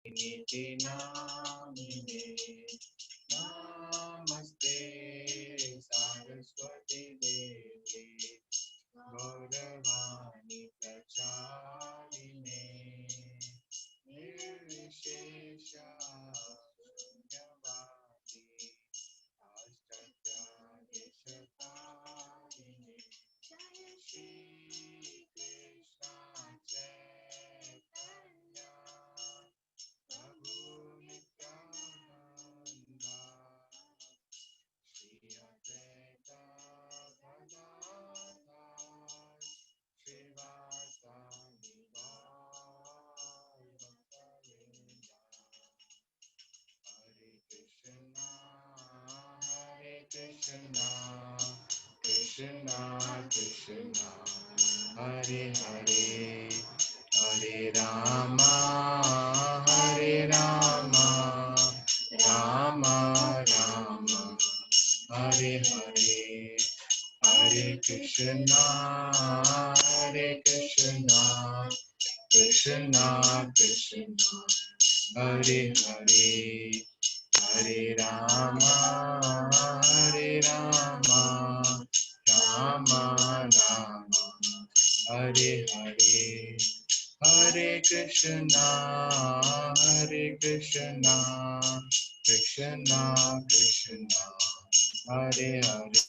निति नामिने नमस्ते सरस्वती देवी गौरवाणी प्रचारिणे निर्विशेष शून्यवादी अष्टप्रदेशकारिणे जय श्री कृष्ण चैतन्य प्रभु नित्यानंद श्री अद्वैत गदाधर श्रीवासादि गौर भक्तवृंद हरे Krishna Krishna Krishna Hare Hare Hare Rama Ram Ram Hare Hare Hare Krishna Krishna Krishna Hare Hare Hare Ram Ram Ram Hare Hare Hare Krishna Krishna Krishna Hare Hare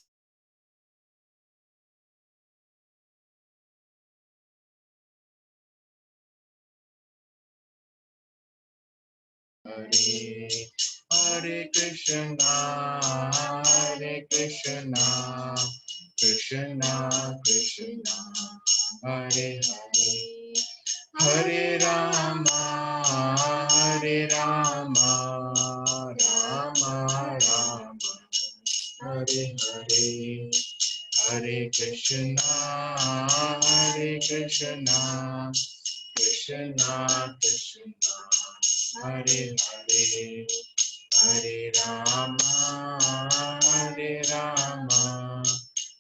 Hare Hare Krishna Krishna Krishna Hare Hare Hare Ram Ram Ram Hare Hare Hare Krishna Krishna Krishna Hare Hare Hare Ram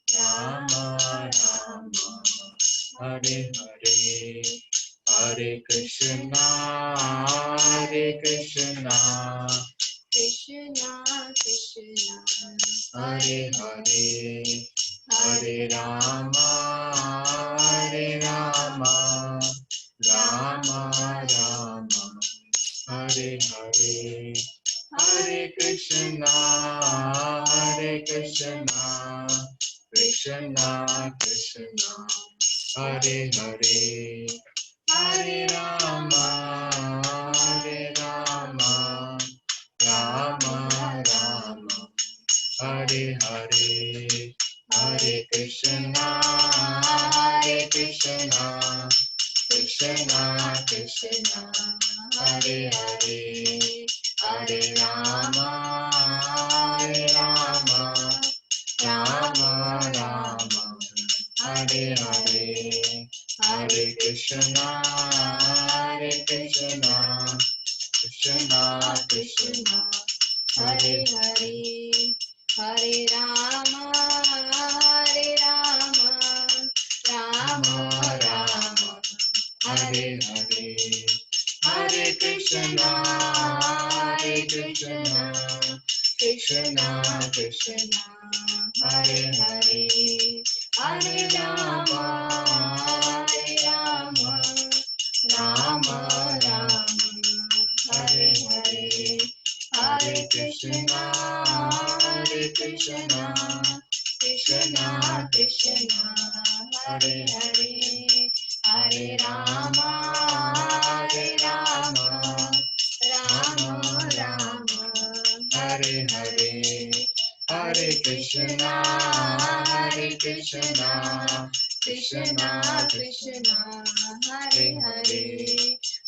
Ram Ram Hare Hare Hare Krishna Krishna Krishna Hare Hare Hare Ram Ram Ram Hare Hare Hare Krishna Krishna Hare Hare Hare Ram Ram Ram Hare Hare Hare Krishna Krishna Hare Hare Hare Ram Ram Ram Hare Hare Hare Krishna Krishna Hare Hare Hare Ram Ram Ram Hare Hare Hare Krishna Krishna Hare Hare Hare Ram Ram Ram Hare Hare Hare Krishna Krishna Hare Hare Hare Ram Ram Hare Hare Hare Krishna Krishna Hare Hare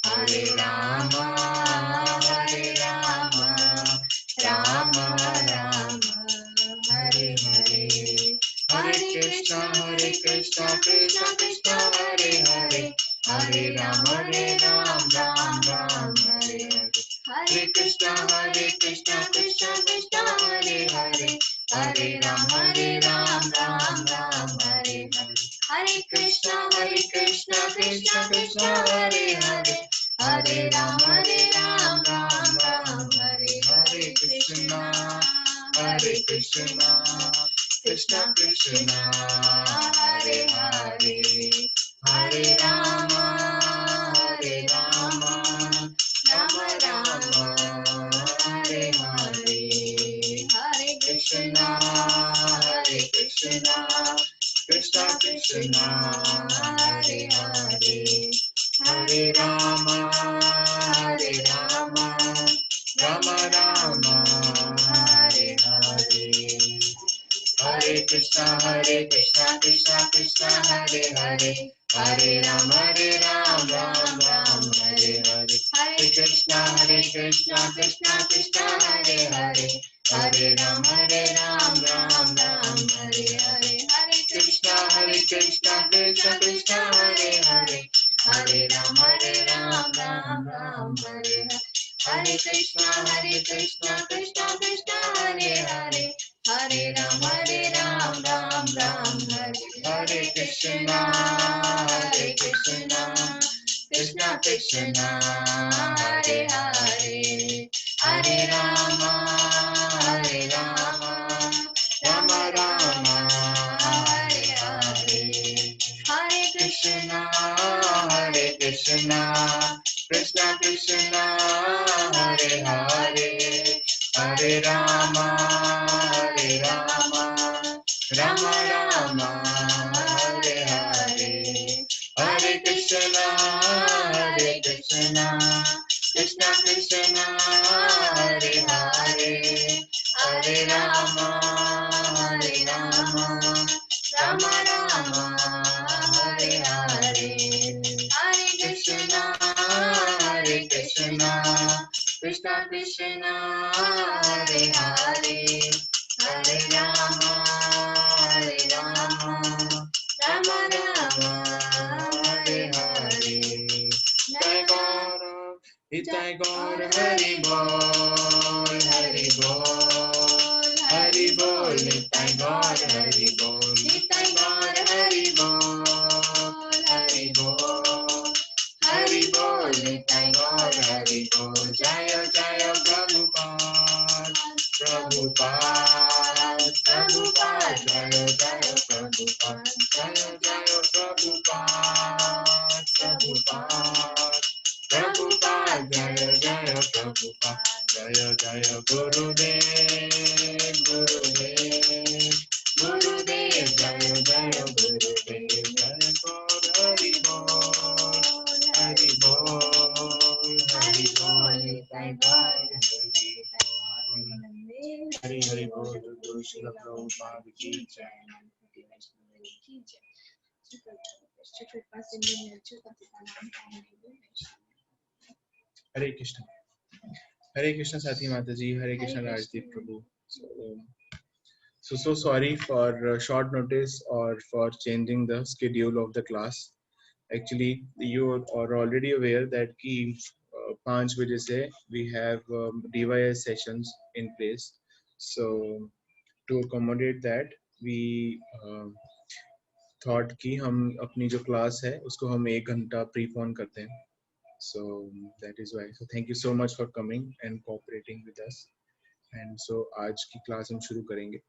Hare Ram Ram Ram Hare Hare Hare Krishna Krishna Krishna Hare Hare Hare Ram Ram Hare Hare Hare Krishna Krishna Krishna Hare Hare Hare Ram Ram Hare Hare Hare Krishna Krishna Krishna Hare Hare Hare Ram, Ram Ram, Hare Krishna, Hare Krishna, Krishna Krishna, Hare Hare, Hare Rama, Rama Rama, Hare Hare, Hare Krishna, Krishna Krishna, Hare Hare, Hare Rama, Rama Rama, Hare Hare, Hare Krishna, Krishna Krishna, Hare Hare, Hare Ram, Ram Ram, Hare Hare, Hare Krishna, Krishna Krishna, Hare Hare, Hare Ram, Ram Ram, Hare Hare, Hare Krishna, Krishna Krishna, Hare Hare, Hare Ram, Ram Ram, Hare Hare, Hare Krishna, Krishna Krishna, Hare Hare, Hare Ram, Ram Ram, Hare Hare Krishna, Krishna Krishna, Hare Hare, Hare Rama, Rama Rama, Hare Hare, Hare Krishna, Krishna Krishna, Hare Hare, Hare Rama, Rama Rama, Hare Hare, Hare Krishna, Krishna Krishna, Hare Hare, Hare Rama, Rama Rama, Hare Hare, Hare Krishna, Krishna Krishna, Hare Hare, Hare Rama, Rama Rama, Hare Hare. Nitai Gaur, Hari Bol, Hari Bol, Hari Bol, Nitai Gaur, Hari Bol, Nitai Gaur, Hari Bol, Hari Bol, Hari Bol, Nitai Gaur, Hari Bol, Jayo Jayo Prabhupada, Prabhupada, Prabhupada, Jayo Jayo Prabhupada, Jayo Jayo Prabhupada, Prabhupada, Prabhupada, Jaya Jaya Prabhupada, Jaya Jaya Gurudev, Gurudev, Gurudev, Jaya Jaya Gurudev, Jaya Gaur, Hari Bol, Hari Bol, Hari Bol, Jai Gaur, Hari Hari Bol, Guru Srila Prabhupada ki Jai. Hare Krishna. Hare Krishna Sati Mataji, Hare Krishna Rajdeep Prabhu. So sorry for short notice or for changing the schedule of the class. Actually, you are already aware that ki 5 बजे से we have DYS sessions in place. So to accommodate that, we thought कि हम अपनी जो class है उसको हम 1 घंटा prepone करते हैं. So that is why. So thank you so much for coming and cooperating with us. And so आज की class हम शुरू करेंगे.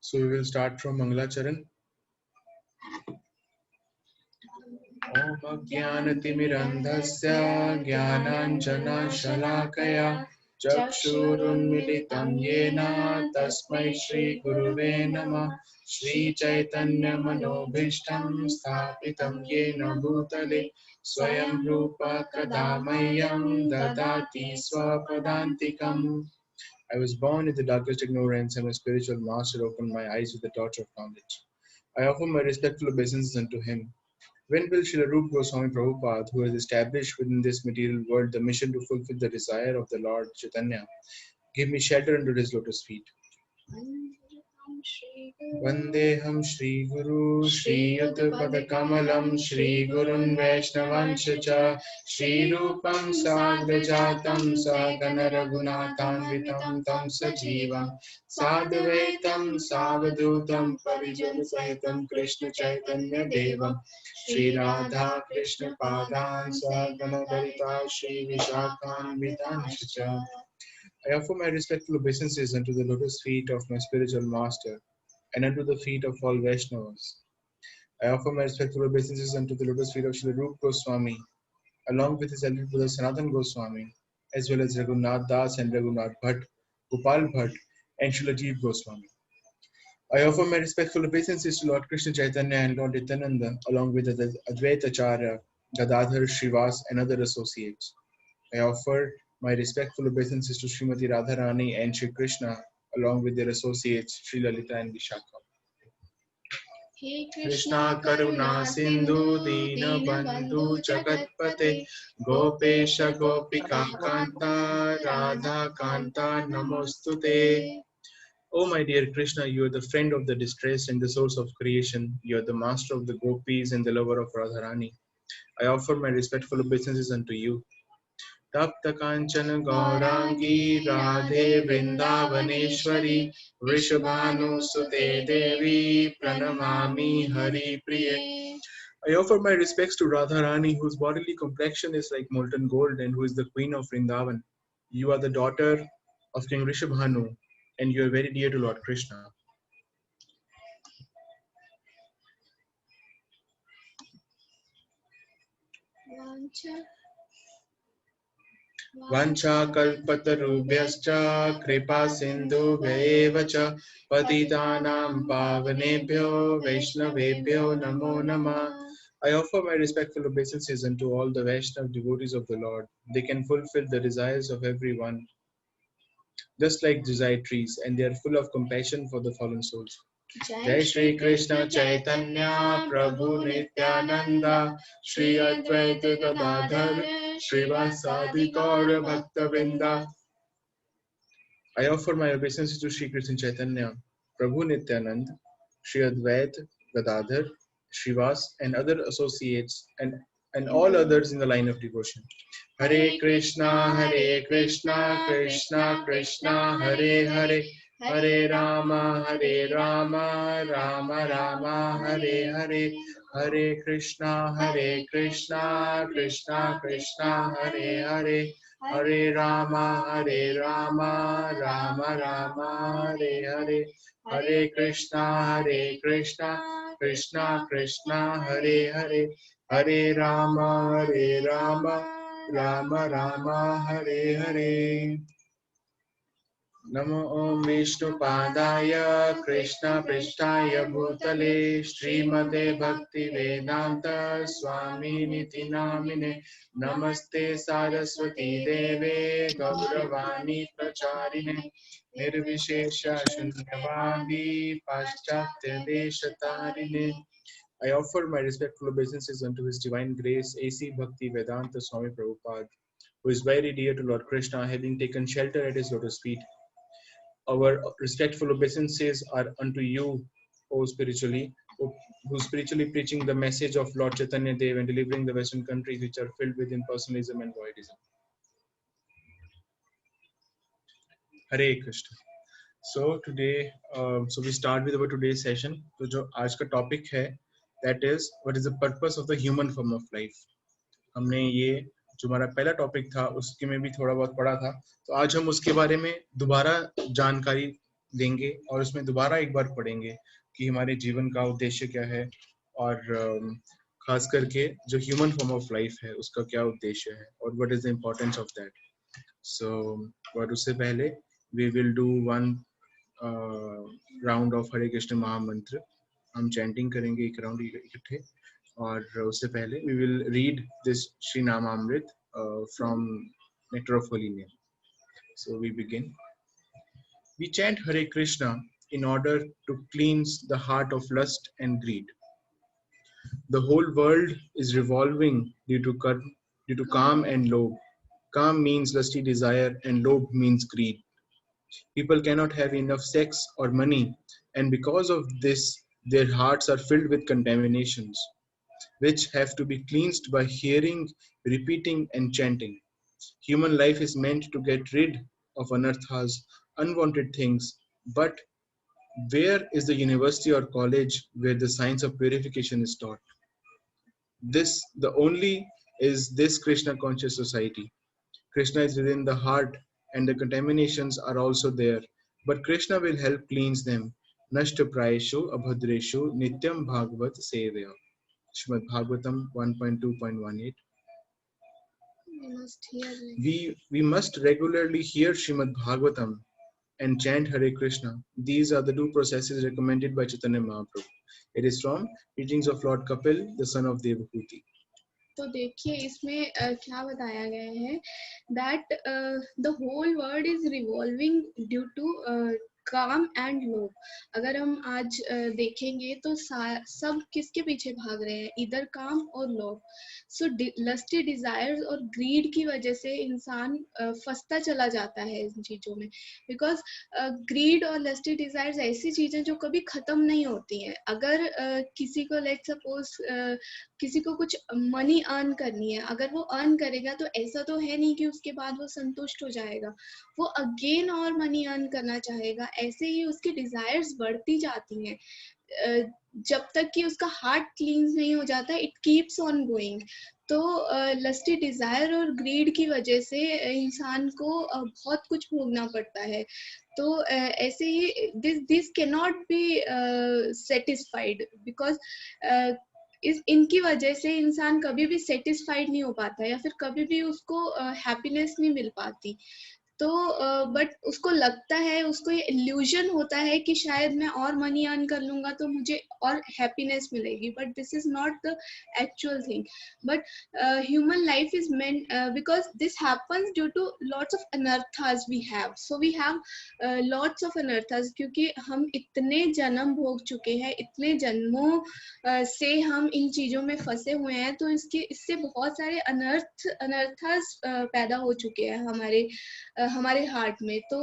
So we will start from Mangalacharan. Om Ajnanatimirandhasya Jnananjana Shalakaya Chakshurunmilitam Yena Tasmai Shri Guruve Namah Shri Chaitanya Manobhishtam Sthapitam Yena Bhutale Swayam Rupa Kadamayam Dadati Swapadantikam. I was born in the darkest ignorance, and my spiritual master opened my eyes with the torch of knowledge. I offer my respectful obeisances unto him. When will Srila Rupa Goswami Prabhupada, who has established within this material world the mission to fulfill the desire of the Lord Chaitanya, give me shelter under his lotus feet? Vandeham Shri Guru Shri Yudpada Kamalam Shri Gurun Vaishnavansh Cha Shri Rupam Sagrajatam Sagana Raghunatanvitam Tam Sajivam Sadvaitam Savadutam Parijana Sahitam Krishna Chaitanya Devam Shri Radha Krishna Padan Sagana Dalita Shri Vishakhan Vitansh Cha. I offer my respectful obeisances unto the lotus feet of my spiritual master and unto the feet of all Vaishnavas. I offer my respectful obeisances unto the lotus feet of Srila Rupa Goswami, along with his elder brother Sanatan Goswami, as well as Raghunath Das and Raghunath Bhatt, Gopal Bhatt, and Srila Jeev Goswami. I offer my respectful obeisances to Lord Krishna Chaitanya and Lord Nityananda, along with the Advaita Acharya, Gadadhar, Srivas, and other associates. I offer my respectful obeisances to Srimati Radharani and Shri Krishna, along with their associates Sri Lalita and Vishakha. Krishna Karuna Sindhu Dina Bandhu Jagatpate Gopesha Gopika Kanta Radha Kanta Namostute. Oh my dear Krishna, you are the friend of the distressed and the source of creation. You are the master of the gopis and the lover of Radharani. I offer my respectful obeisances unto you. Tapta Kanchana Gaurangi Radhe Vrindavaneshwari Vrishabhanu Sute Devi Pranamami Hari Priye. I offer my respects to Radharani, whose bodily complexion is like molten gold and who is the queen of Vrindavan. You are the daughter of King Rishabhanu and you are very dear to Lord Krishna. Vancha kalpatarubhyascha kripa sindhu bhayeva patitanam pavanebhyo vaishnavebhyo namo namah. I offer my respectful obeisances unto all the Vaishnav devotees of the Lord. They can fulfill the desires of everyone, just like desired trees, and they are full of compassion for the fallen souls. Jai Shri Krishna Chaitanya Prabhu Nityananda Shri Advaita Gadadhar Srivasadi Gaura Bhakta Vrinda. I offer my obeisances to Shri Krishna Chaitanya, Prabhu Nityanand, Shri Advaita Gadadhar, Srivas, and other associates, and all others in the line of devotion. Hare Krishna, Krishna Krishna, Hare Hare, Hare Rama, Rama Rama, Hare Hare, Hare Krishna, Krishna Krishna, Hare Hare, Hare Rama, Rama Rama, Hare Hare, Hare Krishna, Krishna Krishna, Hare Hare, Hare Rama, Rama Rama, Hare Hare. Namo Om Vishnu Padaya Krishna Prishtaya Bhutale Srimate Bhakti Vedanta Swami Niti Namine Namaste Saraswati Deve Gauravani Pracharine Nirvishesha Shunyavadi Paschatya Deshatarine. I offer my respectful obeisances unto His Divine Grace A.C. Bhakti Vedanta Swami Prabhupada, who is very dear to Lord Krishna, having taken shelter at His lotus feet. Our respectful obeisances are unto you, O spiritually, who spiritually preaching the message of Lord Chaitanya Dev and delivering the Western countries which are filled with impersonalism and voidism. Hare Krishna. So today, so we start with our today's session. So जो आज का topic है, that is what is the purpose of the human form of life. हमने ये जो हमारा पहला topic था उसके में भी थोड़ा बहुत पढ़ा था, तो आज हम उसके बारे में दोबारा जानकारी देंगे और उसमें दोबारा एक बार पढ़ेंगे कि हमारे जीवन का उद्देश्य क्या है और खास करके जो ह्यूमन फॉर्म ऑफ लाइफ है उसका क्या उद्देश्य है और what is the importance of that. So और उससे पहले we will do one round of Hare Krishna mahamantra. हम चैंटिंग करेंगे एक राउंड इकट्ठे और उससे पहले we will read this Shri Namamrit from Nectar of Holy Name. So we begin. We chant Hare Krishna in order to cleanse the heart of lust and greed. The whole world is revolving due to Kam and Lobh. Kam means lusty desire and Lobh means greed. People cannot have enough sex or money And because of this, their hearts are filled with contaminations, which have to be cleansed by hearing, repeating, and chanting. Human life is meant to get rid of anarthas, unwanted things, but where is the university or college where the science of purification is taught? The only is this Krishna conscious society. Krishna is within the heart and the contaminations are also there, but Krishna will help cleanse them. Nashta prayeshu abhadreshu nityam bhagavat sevaya. Shrimad Bhagavatam 1.2.18. We must hear it. We must regularly hear Shrimad Bhagavatam and chant Hare Krishna. These are the two processes recommended by Chaitanya Mahaprabhu. It is from Teachings of Lord Kapil, the son of Devahuti. तो देखिए इसमें क्या बताया गया है that the whole world is revolving due to काम and लोभ. अगर हम आज देखेंगे तो सब किसके पीछे भाग रहे हैं, इधर काम और लोभ. सो लस्टी डिजायर्स और ग्रीड की वजह से इंसान फंसता चला जाता है इन चीजों में, बिकॉज ग्रीड और लस्टी डिजायर्स ऐसी चीजें जो कभी खत्म नहीं होती हैं. अगर किसी को लेट सपोज किसी को कुछ मनी अर्न करनी है, अगर वो अर्न करेगा तो ऐसा तो है नहीं कि उसके बाद वो संतुष्ट हो जाएगा, वो अगेन और मनी अर्न करना चाहेगा. ऐसे ही उसकी डिजायर्स बढ़ती जाती हैं जब तक कि उसका हार्ट क्लींस नहीं हो जाता, इट कीप्स ऑन गोइंग. तो लस्टी डिजायर और ग्रीड की वजह से इंसान को बहुत कुछ भोगना पड़ता है. तो ऐसे ही this can not be satisfied, because इनकी वजह से इंसान कभी भी सेटिस्फाइड नहीं हो पाता या फिर कभी भी उसको हैप्पीनेस नहीं मिल पाती. तो बट उसको लगता है, उसको ये इल्यूजन होता है कि शायद मैं और मनी अर्न कर लूंगा तो मुझे और हैप्पीनेस मिलेगी, but this is not the actual thing. But human life is meant because this happens due to lots of anarthas we have. So we have lots of anarthas, क्योंकि हम इतने जन्म भोग चुके हैं, इतने जन्मों से हम इन चीजों में फंसे हुए हैं, तो इससे बहुत सारे अनर्थास पैदा हो चुके हैं हमारे हार्ट में. तो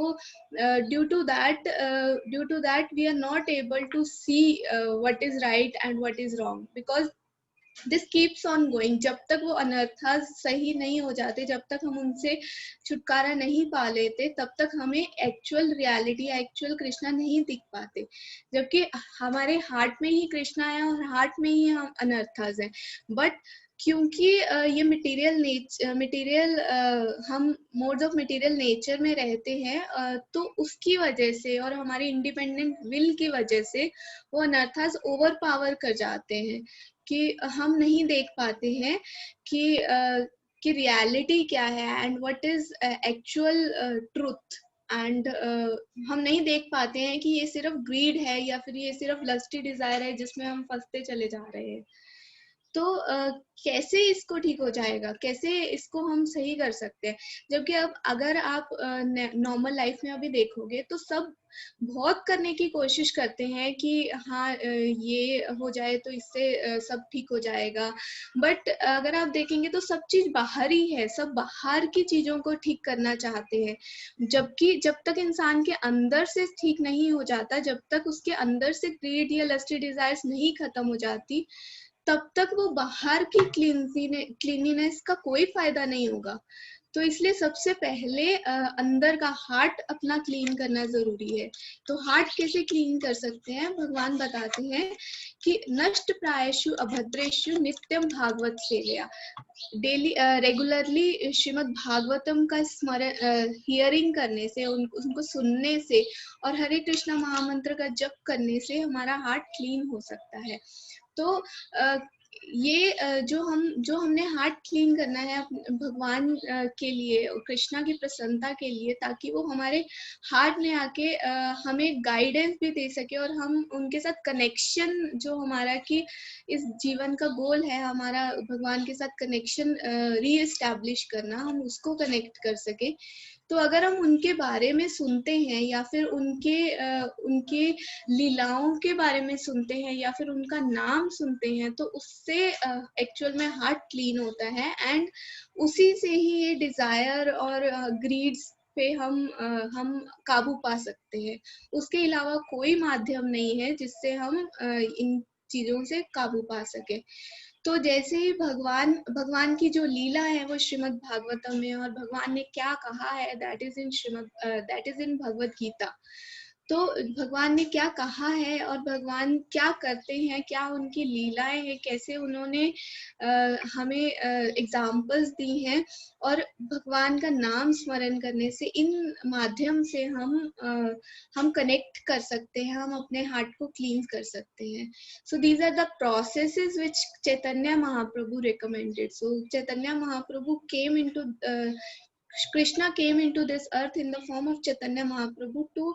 due to that we are not able to see what is right and what is wrong, because this keeps on going. जब तक वो अनर्था सही नहीं हो जाते, जब तक हम उनसे छुटकारा नहीं पा लेते, तब तक हमें एक्चुअल रियलिटी, एक्चुअल कृष्णा नहीं दिख पाते, जबकि हमारे हार्ट में ही कृष्णा है और हार्ट में ही हम अनर्थास हैं. बट क्योंकि ये मटेरियल हम मोड्स ऑफ मटेरियल नेचर में रहते हैं, तो उसकी वजह से और हमारी इंडिपेंडेंट विल की वजह से वो अनर्थास ओवर पावर कर जाते हैं कि हम नहीं देख पाते हैं कि रियलिटी क्या है and what is actual truth. And हम नहीं देख पाते हैं कि ये सिर्फ ग्रीड है या फिर ये सिर्फ लस्टी डिजायर है जिसमें हम फंसते चले जा रहे हैं. तो कैसे इसको ठीक हो जाएगा, कैसे इसको हम सही कर सकते हैं, जबकि अब अगर आप नॉर्मल लाइफ में अभी देखोगे तो सब बहुत करने की कोशिश करते हैं कि हाँ ये हो जाए तो इससे सब ठीक हो जाएगा. बट अगर आप देखेंगे तो सब चीज बाहर ही है, सब बाहर की चीजों को ठीक करना चाहते हैं, जबकि जब तक इंसान के अंदर से ठीक नहीं हो जाता, जब तक उसके अंदर से ग्रीड या लस्टी डिजायर्स नहीं खत्म हो जाती, तब तक वो बाहर की क्लीनिनेस का कोई फायदा नहीं होगा. तो इसलिए सबसे पहले अंदर का हार्ट अपना क्लीन करना जरूरी है. तो हार्ट कैसे क्लीन कर सकते हैं, भगवान बताते हैं कि नष्ट प्रायशु अभद्रेशु नित्यम भागवत सेवया. डेली रेगुलरली श्रीमद् भागवतम का स्मरण, हियरिंग करने से, उनको सुनने से और हरे कृष्णा महामंत्र का जप करने से हमारा हार्ट क्लीन हो सकता है. तो ये जो हमने हार्ट क्लीन करना है भगवान के लिए, कृष्णा की प्रसन्नता के लिए, ताकि वो हमारे हार्ट में आके हमें गाइडेंस भी दे सके और हम उनके साथ कनेक्शन जो हमारा कि इस जीवन का गोल है हमारा भगवान के साथ कनेक्शन री एस्टैब्लिश करना, हम उसको कनेक्ट कर सके. तो अगर हम उनके बारे में सुनते हैं या फिर उनके लीलाओं के बारे में सुनते हैं या फिर उनका नाम सुनते हैं, तो उससे एक्चुअल में हार्ट क्लीन होता है एंड उसी से ही ये डिजायर और ग्रीड्स पे हम काबू पा सकते हैं। उसके अलावा कोई माध्यम नहीं है जिससे हम इन चीजों से काबू पा सके। तो जैसे ही भगवान की जो लीला है वो श्रीमद् भागवतम में, और भगवान ने क्या कहा है that is in Bhagavad Gita. तो भगवान ने क्या कहा है और भगवान क्या करते हैं, क्या उनकी लीलाएं हैं, कैसे उन्होंने हमें एग्जाम्पल्स दी हैं, और भगवान का नाम स्मरण करने से, इन माध्यम से हम कनेक्ट कर सकते हैं, हम अपने हार्ट को क्लीन कर सकते हैं। So these are the processes which Chaitanya Mahaprabhu recommended. So Chaitanya Mahaprabhu Krishna came into this earth in the form of Chaitanya Mahaprabhu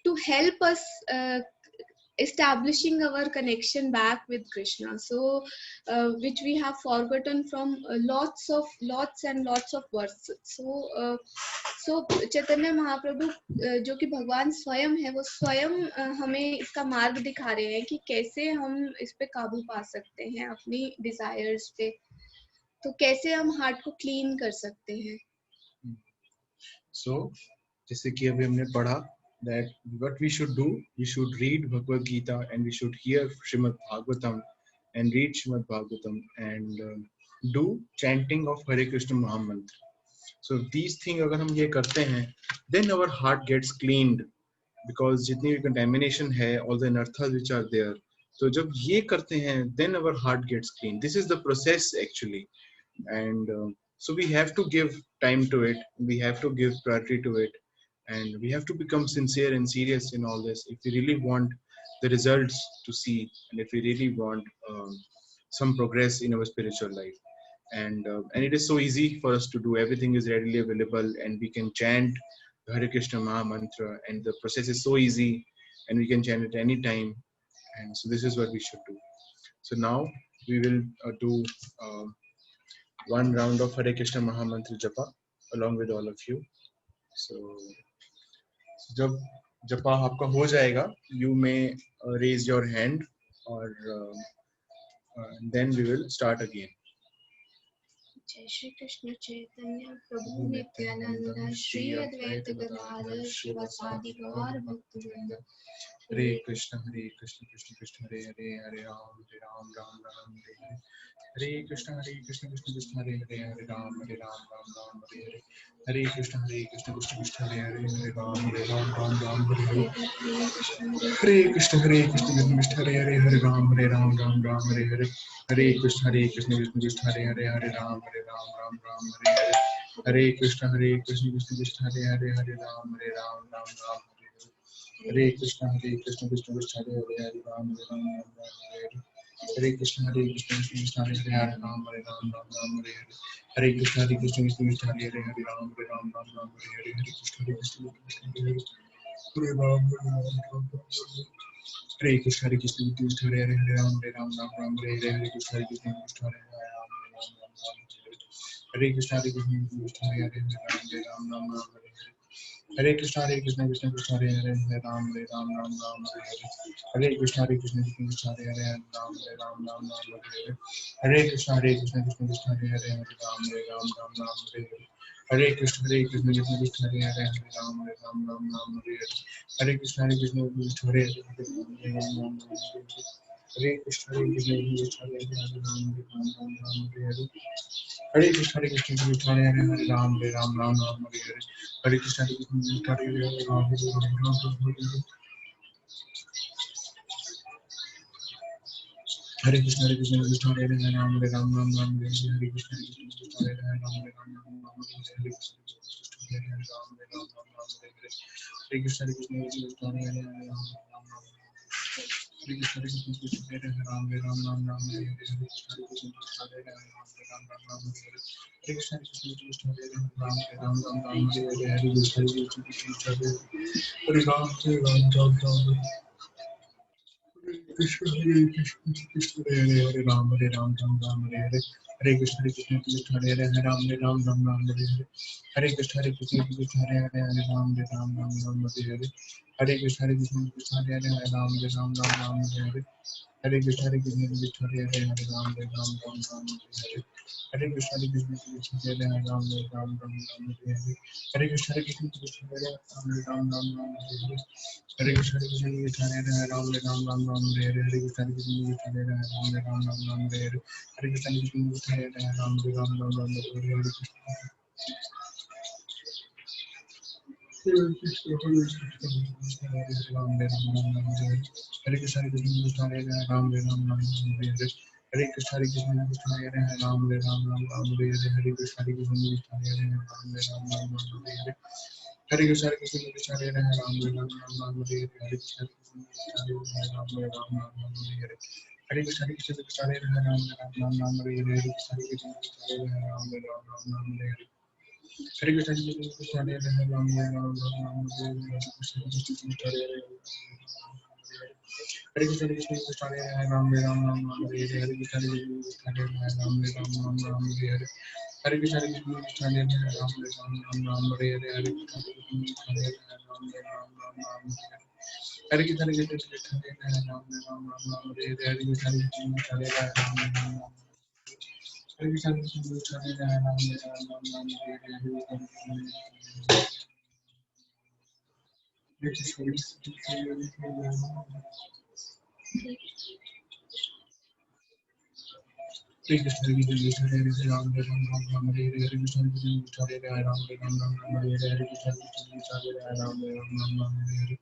to help us establishing our connection back with Krishna. So which we have forgotten from lots and lots of verses. So Chaitanya Mahaprabhu जो कि भगवान स्वयं है, वो स्वयं हमें इसका मार्ग दिखा रहे हैं कि कैसे हम इस पे काबू पा सकते हैं, अपनी डिजायर्स पे, तो कैसे हम हार्ट को क्लीन कर सकते हैं। So जैसे कि अभी हमने पढ़ा that what we should do, we should read Bhagavad Gita and we should hear Srimad Bhagavatam and read Srimad Bhagavatam and do chanting of Hare Krishna Mahamantra. So these things अगर हम ये करते हैं, then our heart gets cleaned, because जितनी भी contamination है, all the anarthas which are there, तो जब ये करते हैं, then our heart gets clean. This is the process actually, and so we have to give time to it, we have to give priority to it, and we have to become sincere and serious in all this if we really want the results to see, and if we really want some progress in our spiritual life. And it is so easy for us to do. Everything is readily available, and we can chant the Hare Krishna Maha Mantra, and the process is so easy, and we can chant it anytime. And so this is what we should do. So now we will do one round of Hare Krishna Maha Mantra Japa along with all of you. So जब जपा आपका हो जाएगा, you may raise your hand, or then we will start again. जय श्री कृष्ण चैतन्य प्रभु नित्यानंद श्री अद्वैत गदाधर श्रीवासादि गौर भक्तवृंद। हरे कृष्ण कृष्ण कृष्ण हरे हरे, हरे राम राम राम हरे हरे, हरे कृष्ण कृष्ण कृष्ण हरे हरे, हरे राम राम राम हरे हरे, हरे कृष्ण कृष्ण कृष्ण हरे हरे, हरे राम राम हरे हरे, हरे कृष्ण कृष्ण कृष्ण हरे हरे, हरे राम राम हरे हरे, हरे कृष्ण कृष्ण कृष्ण हरे हरे, हरे राम राम हरे हरे, हरे कृष्ण कृष्ण कृष्ण हरे हरे, हरे राम राम हरे हरे, हरे कृष्ण कृष्ण कृष्ण हरे हरे, हरे राम हरे हरे, हरे कृष्ण कृष्ण कृष्ण हरे हरे, हरे राम हरे हरे, हरे कृष्ण कृष्ण कृष्ण हरे हरे, हरे राम हरे हरे, हरे कृष्ण कृष्ण कृष्ण हरे हरे, हरे राम हरे कृष्ण कृष्ण हरे हरे, हरे राम हरे हरे, हरे कृष्ण कृष्ण हरे हरे, हरे कृष्ण कृष्ण हरे हरे, हरे राम हरे हरे, हरे कृष्ण कृष्ण कृष्ण हरे हरे, हरे राम हरे हरे, हरे कृष्ण कृष्ण कृष्ण हरे हरे, हरे राम हरे हरे, हरे कृष्ण कृष्ण कृष्ण हरे हरे, हरे राम हरे हरे, हरे कृष्ण कृष्ण कृष्ण हरे हरे, हरे राम हरे हरे, हरे कृष्ण कृष्ण कृष्ण हरे हरे, हरे राम हरे हरे, हरे कृष्ण कृष्ण कृष्ण हरे हरे, हरे राम हरे हरे, हरे कृष्ण कृष्ण हरे हरे, हरे राम हरे हरे, हरे कृष्ण कृष्ण हरे हरे, हरे राम हरे हरे, हरे कृष्ण कृष्ण हरे हरे, हरे राम हरे हरे, हरे कृष्ण कृष्ण हरे हरे, हरे राम हरे हरे, हरे कृष्ण कृष्ण कृष्ण हरे हरे, हरे राम हरे कृष्ण कृष्ण कृष्ण हरे हरे, राम हरे हरे, हरे कृष्ण कृष्ण हरे हरे, हरे कृष्ण कृष्ण हरे हरे, राम हरे हरे, हरे कृष्ण कृष्ण हरे हरे, हरे राम कृष्ण कृष्ण हरे हरे, हरे राम हरे हरे, हरे कृष्ण कृष्ण हरे हरे, हरे राम हरे हरे, हरे कृष्ण कृष्ण हरे हरे, हरे राम हरे हरे, हरे कृष्ण कृष्ण हरे हरे, हरे Ram Hare Hare, Hare Krishna, Hare Krishna, Krishna Hare Hare, Hare Ram, Hare Ram, Ram Ram, Hare Hare. Hare Krishna, Hare Krishna, Krishna Hare Hare, Hare Ram, Hare Ram, Ram Ram, Hare Hare. Hare Krishna, Hare Krishna, Krishna Hare Hare, Hare Ram, Ram Ram, Hare Hare. Hare Krishna, Hare Krishna, Krishna Hare Hare, Hare Ram, Ram Ram, Hare Hare. Hare Krishna, Hare Krishna, Krishna Hare Hare, Hare Ram, Ram Ram, Hare Hare. Hare Krishna, Hare Krishna, Krishna Hare Hare, Hare Ram, Ram Ram, Hare Hare. Hare Krishna. Hare Krishna, Hare Krishna, Ram Ram Ram Hare. Hare Krishna, Hare Krishna, Hare Ram Ram Ram Hare. Hare Krishna, Hare Krishna, Hare Ram Ram Ram Hare. Hare Krishna, Hare Krishna, Hare Ram Ram Hare. Hare Krishna, Hare Krishna, Hare Ram Ram Hare. Hare Krishna, Hare Krishna, Hare Ram Ram Hare. Hare Krishna, Hare Krishna, Hare Ram Ram Hare. Hare Krishna, Hare Krishna, Hare Ram Ram Hare. Hare Krishna, Hare Krishna, Hare Ram, Hare Ram, Hare Krishna, Hare Krishna, Hare Krishna, Hare Krishna, Hare Ram, Hare Ram, Hare Krishna, Hare Krishna, Hare Ram, Hare Ram, Hare Hare Krishna, Hare Krishna, Hare Ram, Hare Ram, Hare Hare Krishna, Hare Krishna, Hare Ram, Hare Ram, Hare Krishna, Hare Krishna, Hare Ram, Hare Ram, Hare Hare Krishna, Hare Krishna, Hare Ram, Hare Ram. Hare Krishna, Hare Krishna, Hare Ram, Hare Ram, Hare Krishna, Krishna Krishna, Hare Hare, Ram Ram, Ram Ram, Hare Hare, Krishna Krishna, Hare Ram, Ram Ram, Hare Hare.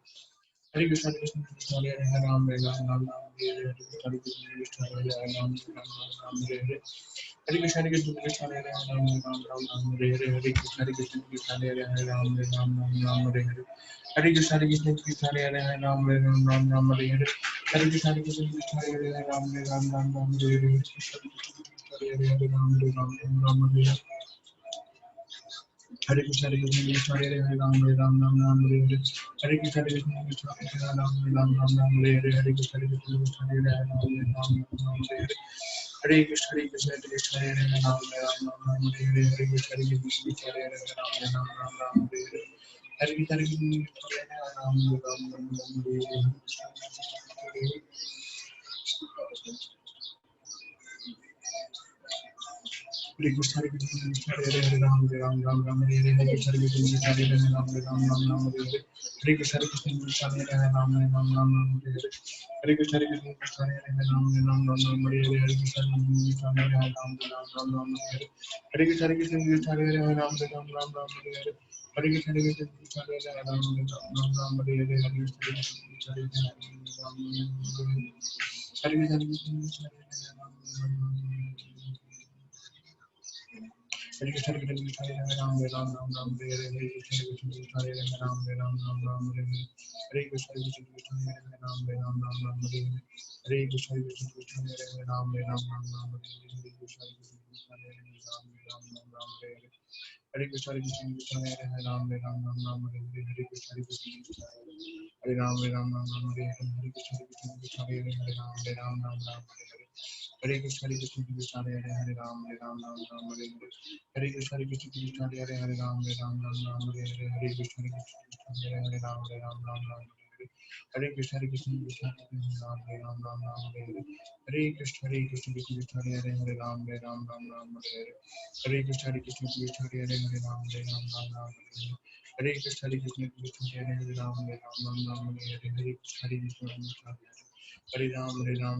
Hare Krishna, Krishna Krishna, Hare Hare, Ram Ram, Hare Hare. Hare Krishna, Krishna Krishna, Hare Hare, Ram Ram, Hare Hare. Hare Krishna, Krishna Krishna, Hare Hare, Ram Ram, Hare Hare. Hare Krishna, Krishna Krishna, Hare Hare, Ram Ram, Hare Hare. Krishna Krishna, Hare Hare, Ram Hare Hare. Hare Krishna, Hare Krishna, Hare Hare, Ram Ram, Hare Hare. Hare Krishna, Hare Krishna, Hare Hare, Ram Ram, Hare Hare. Hare Krishna, Hare Krishna, Hare Hare, Ram Ram, Hare Hare. Hare Krishna, Hare Krishna, Krishna Hare Hare, Ram Ram, Hare Hare. Hare Krishna, Hare Krishna, Hare Hare, Ram Ram, Hare Hare. Hare Krishna, Hare Krishna, Hare Hare, Ram Hare Hare. Hare Krishna, Hare Krishna, Hare Hare, Ram Ram, Hare Hare. Hare Krishna, Hare Krishna, Hare Hare, Ram Hare Hare. Hare Krishna, Hare Krishna, Hare Hare, Ram Hare Hare. Hare Krishna, Hare Krishna, Hare Hare, Ram Hare Hare. Hare Krishna, Hare Krishna, Hare Hare, Ram Hare Hare. Hare Krishna, Hare Krishna, Hare Hare, Ram Hare Hare. Hare Krishna, Hare Krishna, Hare Hare, Ram Hare Hare. Hare Krishna, Hare Krishna, Hare Hare, Ram Hare Hare. Hare Krishna, Hare Krishna, Hare Hare, Ram Hare Hare. Hare Krishna, Hare Krishna, Hare Hare, Ram Ram, Hare Hare. Hare Krishna, Hare Krishna, Hare Hare, Ram Hare Hare. Hare Krishna, Hare Krishna, Hare Hare, Ram Hare Hare. Hare Krishna, Hare Krishna, Hare Hare, Ram Hare Hare. Hare Krishna, Hare Krishna, Hare Hare, Ram Hare Hare. Hare Krishna, Hare Krishna, Hare Hare, Ram Hare Hare. Hare Krishna, Hare Krishna, Hare Ram Hare Hare. Hare Krishna, Hare Krishna, Hare Hare, Ram Hare Hare. Hare Krishna, Hare Krishna, Hare Hare, Ram Hare Hare. Hare Krishna, Hare Krishna, Hare Hare, Ram Hare Hare. Hare Krishna, Hare Krishna, Hare Hare, Ram Hare Hare. Hare Krishna, Hare Krishna, Hare Ram Hare Hare. Hare Krishna, Hare Krishna, Hare Hare, Ram Hare Hare. Hare Krishna, Hare Krishna, Hare Hare, Ram Hare Hare. Hare Krishna, Hare Krishna, Hare Hare, Ram Hare Hare. Hare Krishna, Hare Krishna, Hare Ram, Hare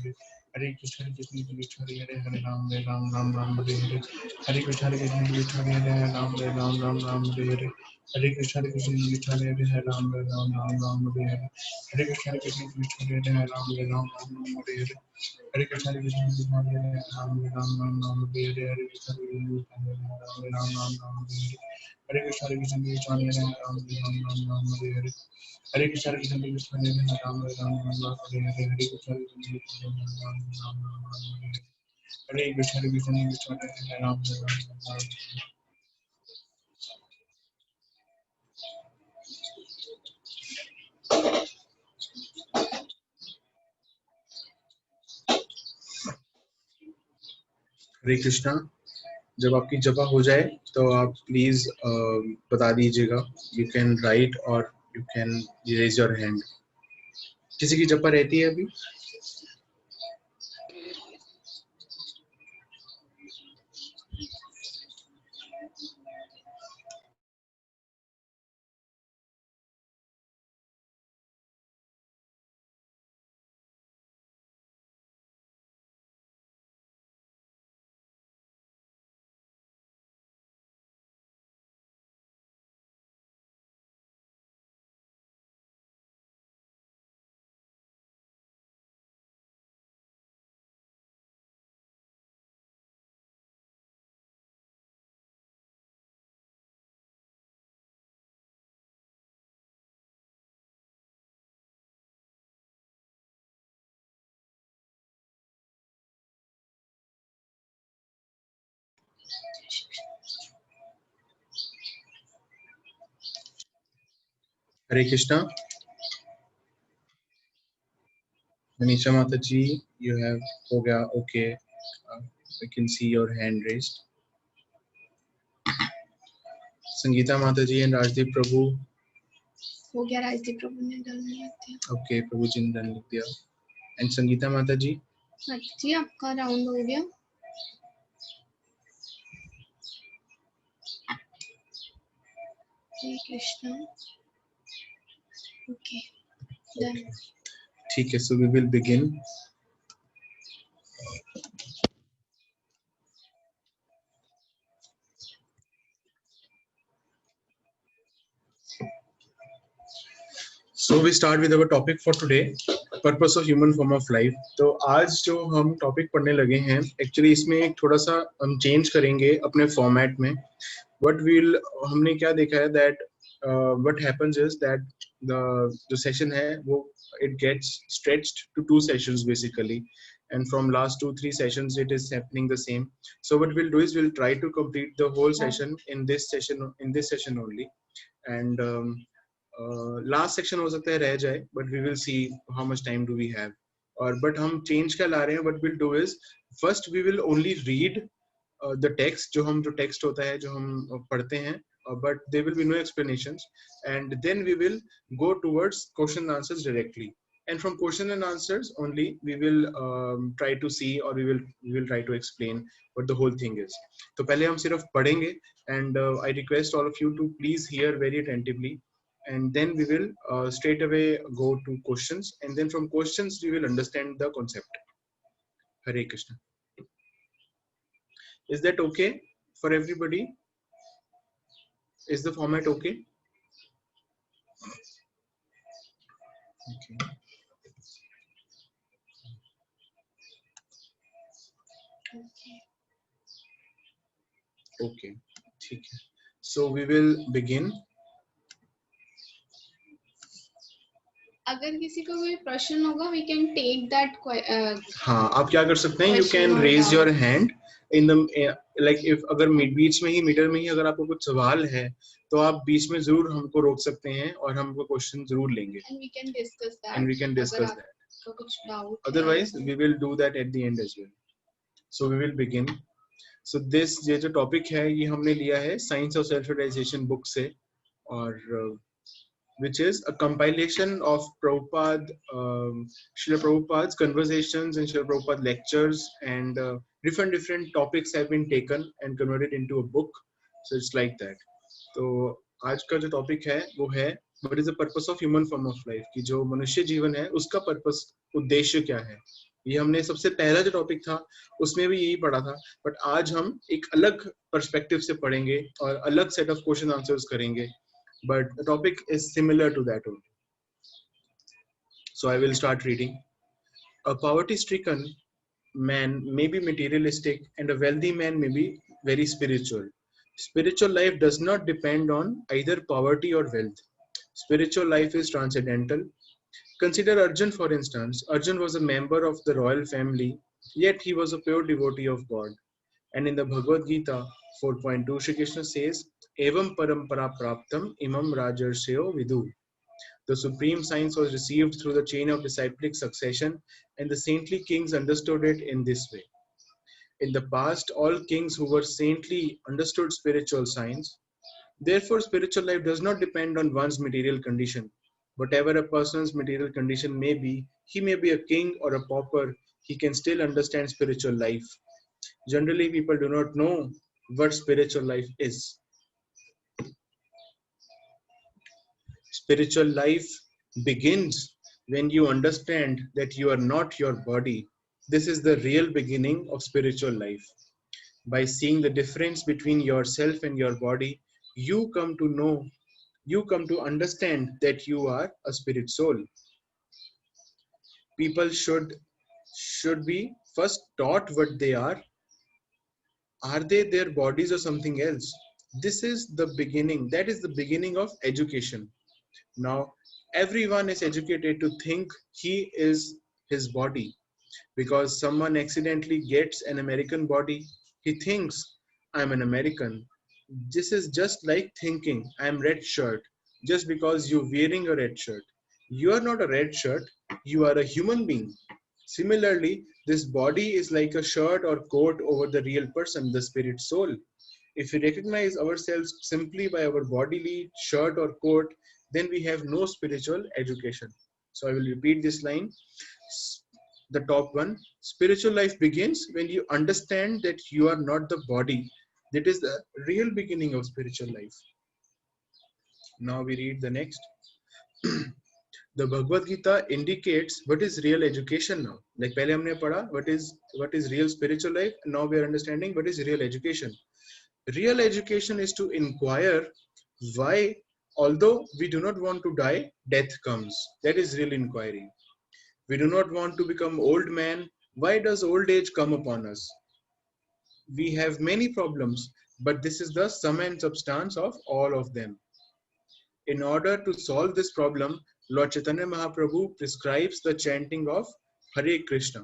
Hare. Hare Krishna, Hare Krishna, Hare Hare, Ram Hare Hare. Hare Krishna, Hare Krishna, Hare Hare, Ram Hare Hare. Hare Krishna, Hare Krishna, Hare Hare, Ram Hare Hare. Hare Krishna, Hare Krishna, Hare Hare, Ram Hare Hare. Hare Krishna, Hare Krishna, Hare Hare, Ram Hare Hare. Hare Krishna, Hare Krishna, Hare Hare, Ram Hare Hare. Hare Krishna, Hare Krishna, Hare Hare, Ram Hare Hare. Hare Krishna, Hare Krishna, Krishna Hare Hare, Ram Hare Hare. Hare Krishna, Hare Krishna, Hare Krishna, Hare Krishna, Krishna Hare Hare, Ram Hare Hare. हरे कृष्णा। जब आपकी जपा हो जाए तो आप please बता दीजिएगा। You can write और you can raise your hand. किसी की जपा रहती है अभी? Hare Krishna. Manisha Mataji, you have ho gaya, okay. I can see your hand raised. Sangeeta Mataji and Rajdeep Prabhu. हो गया, राजदीप प्रभु ने डाल दिया था। Okay, Prabhu ji ने डाल दिया. And Sangeeta Mataji. जी आपका राउंड हो गया। हरे कृष्णा। Okay done. ठीक है, so we will begin. So we start with our topic for today, purpose of human form of life. तो आज जो हम टॉपिक पढ़ने लगे हैं, एक्चुअली इसमें एक थोड़ा सा हम चेंज करेंगे अपने फॉर्मेट में. What we'll हमने क्या देखा है that what happens is that the session है वो it gets stretched to 2 sessions basically, and from last 2-3 sessions it is happening the same. So what we'll do is we'll try to complete the whole session in this session only, and last section हो सकता है रह जाए, but we will see how much time do we have. और but हम change क्या ला रहे हैं, what will do is first we will only read the text, जो टेक्स्ट होता है जो हम पढ़ते हैं, but there will be no explanations, and then we will go towards question and answers directly, and from question and answers only we will try to see, or we will try to explain what the whole thing is. तो पहले हम सिर्फ पढ़ेंगे, and I request all of you to please hear very attentively, and then we will straight away go to questions, and then from questions we will understand the concept. Hare Krishna. Is that okay for everybody? Is the format okay? Okay. Okay. ठीक है. So we will begin. अगर किसी को कोई प्रश्न होगा we can take that हाँ, आप क्या कर सकते हैं, you can raise your hand in the like if अगर बीच में ही मिडल में ही अगर आपको कुछ सवाल है तो आप बीच में जरूर हमको रोक सकते हैं और हमको क्वेश्चन जरूर लेंगे. and we can discuss that. And we can discuss that. तो कुछ doubt Otherwise we will do that at the end as well. So we will begin. So this ये जो टॉपिक है ये हमने लिया है science of self realization book से, और which is a compilation of Srila Prabhupada's conversations and Srila Prabhupada lectures, and different topics have been taken and converted into a book. So it's like that. तो आज का जो topic है वो है what is the purpose of human form of life, कि जो मनुष्य जीवन है उसका पर्पस, उद्देश्य क्या है. ये हमने सबसे पहला जो टॉपिक था उसमें भी यही पढ़ा था, बट आज हम एक अलग पर्सपेक्टिव से पढ़ेंगे और अलग सेट ऑफ क्वेश्चन आंसर्स करेंगे, but the topic is similar to that only. So I will start reading. A poverty-stricken man may be materialistic, and a wealthy man may be very spiritual. Spiritual life does not depend on either poverty or wealth. Spiritual life is transcendental. Consider Arjun, for instance. Arjun was a member of the royal family, yet he was a pure devotee of God. And in the Bhagavad Gita 4.2, Shri Krishna says, Evam parampara praptam imam rajarshayo vidu. The supreme science was received through the chain of disciplic succession, and the saintly kings understood it in this way. In the past, all kings who were saintly understood spiritual science. Therefore, spiritual life does not depend on one's material condition. Whatever a person's material condition may be, he may be a king or a pauper, he can still understand spiritual life. Generally, people do not know what spiritual life is. Spiritual life begins when you understand that you are not your body. This is the real beginning of spiritual life. By seeing the difference between yourself and your body, you come to understand that you are a spirit soul. People should be first taught what they are. Are they their bodies or something else? This is the beginning. That is the beginning of education. Now, everyone is educated to think he is his body. Because someone accidentally gets an American body, he thinks, I'm an American. This is just like thinking I'm red shirt just because you're wearing a red shirt. You are not a red shirt, you are a human being. Similarly, this body is like a shirt or coat over the real person, the spirit soul. If we recognize ourselves simply by our bodily shirt or coat, then we have no spiritual education. So I will repeat this line. The top one: spiritual life begins when you understand that you are not the body. That is the real beginning of spiritual life. Now we read the next. The Bhagavad Gita indicates what is real education now. Like पहले हमने पढ़ा what is real spiritual life. Now we are understanding what is real education. Real education is to inquire why, although we do not want to die, death comes. That is real inquiry. We do not want to become old man. Why does old age come upon us? We have many problems, but this is the sum and substance of all of them. In order to solve this problem, Lord Chaitanya Mahaprabhu prescribes the chanting of Hare Krishna.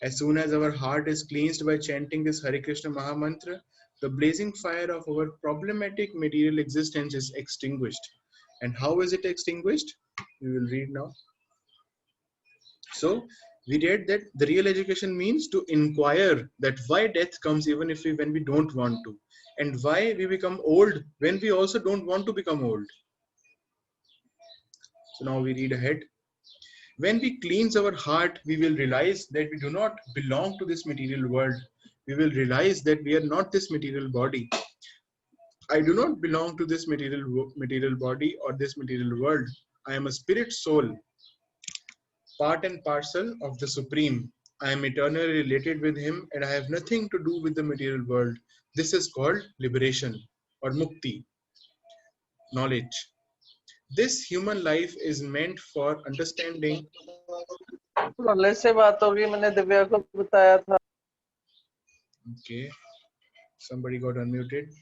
As soon as our heart is cleansed by chanting this Hare Krishna Mahamantra, the blazing fire of our problematic material existence is extinguished. And how is it extinguished? We will read now. So we read that the real education means to inquire that why death comes even if when we don't want to, and why we become old when we also don't want to become old. So now we read ahead. When we cleanse our heart, we will realize that we do not belong to this material world. We will realize that we are not this material body. I do not belong to this material body or this material world. I am a spirit soul, part and parcel of the Supreme. I am eternally related with Him and I have nothing to do with the material world. This is called liberation or mukti, knowledge. This human life is meant for understanding. से बात होगी, मैंने दिव्या को बताया था. Okay, somebody got unmuted.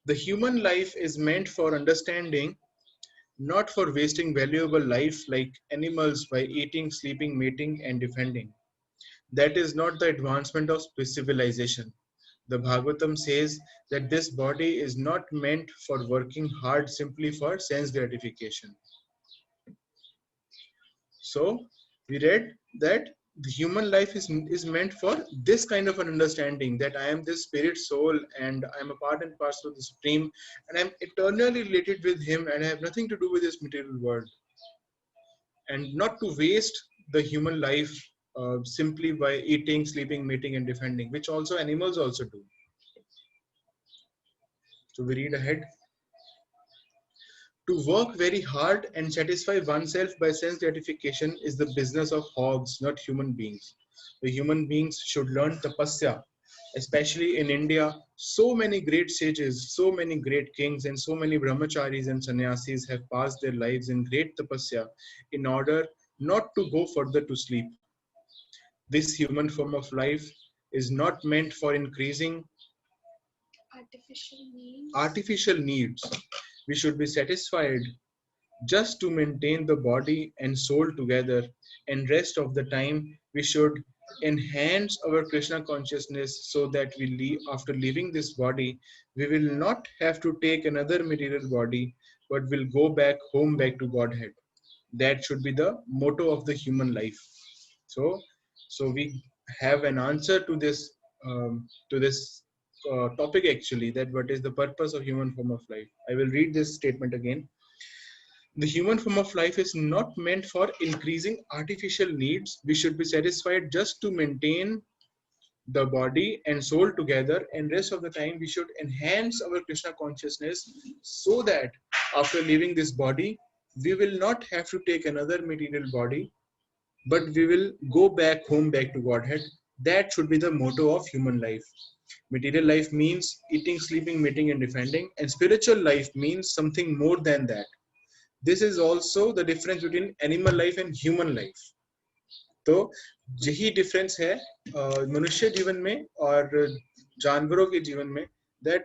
The human life is meant for understanding, not for wasting valuable life like animals by eating, sleeping, mating, and defending. That is not the advancement of civilization. The Bhagavatam says that this body is not meant for working hard simply for sense gratification. So we read that the human life is meant for this kind of an understanding that I am this spirit soul and I am a part and parcel of the Supreme and I am eternally related with Him and I have nothing to do with this material world. And not to waste the human life simply by eating, sleeping, mating, and defending, which also animals also do. So we read ahead. To work very hard and satisfy oneself by sense gratification is the business of hogs, not human beings. The human beings should learn tapasya, especially in India. So many great sages, so many great kings, and so many brahmacharis and sannyasis have passed their lives in great tapasya in order not to go further to sleep. This human form of life is not meant for increasing artificial needs. We should be satisfied just to maintain the body and soul together, and rest of the time we should enhance our Krishna consciousness so that we leave, after leaving this body, we will not have to take another material body, but will go back home, back to Godhead. That should be the motto of the human life. So we have an answer to this topic actually, that what is the purpose of human form of life. I will read this statement again. The human form of life is not meant for increasing artificial needs. We should be satisfied just to maintain the body and soul together, and rest of the time we should enhance our Krishna consciousness so that after leaving this body, we will not have to take another material body, but we will go back home, back to Godhead. That should be the motto of human life. Material life means eating, sleeping, mating, and defending, and spiritual life means something more than that. This is also the difference between animal life and human life. तो यही difference है मनुष्य जीवन में और जानवरों के जीवन में, that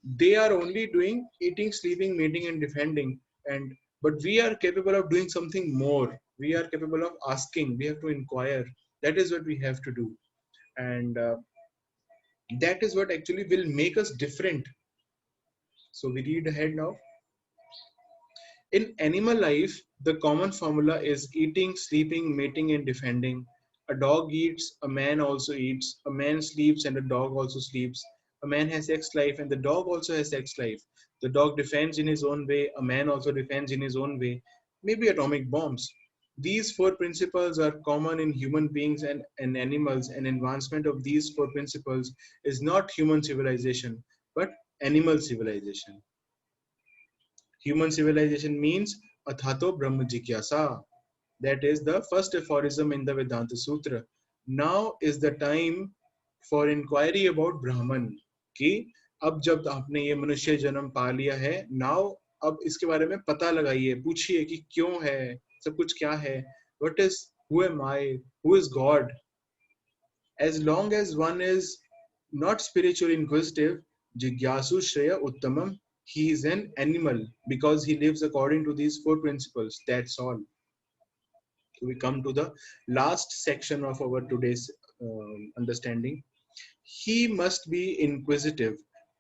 they are only doing eating, sleeping, mating, and defending, and but we are capable of doing something more. We are capable of asking. We have to inquire. That is what we have to do. And That is what actually will make us different. So we read ahead now. In animal life, the common formula is eating, sleeping, mating, and defending. A dog eats, a man also eats, a man sleeps, and a dog also sleeps. A man has sex life, and the dog also has sex life. The dog defends in his own way, a man also defends in his own way. Maybe atomic bombs. These four principles are common in human beings and animals, and advancement of these four principles is not human civilization, but animal civilization. Human civilization means Athato Brahma Jigyasa. That is the first aphorism in the Vedanta Sutra. Now is the time for inquiry about Brahman. कि अब जब आपने ये मनुष्य जन्म पा लिया है, now अब इसके बारे में पता लगाइए, पूछिए कि क्यों है, सब कुछ क्या है, what is, who am I, who is God. As long as one is not spiritually inquisitive, Jigyasu Shreya Uttamam, he is an animal because he lives according to these four principles. That's all. So we come to the last section of our today's understanding. He must be inquisitive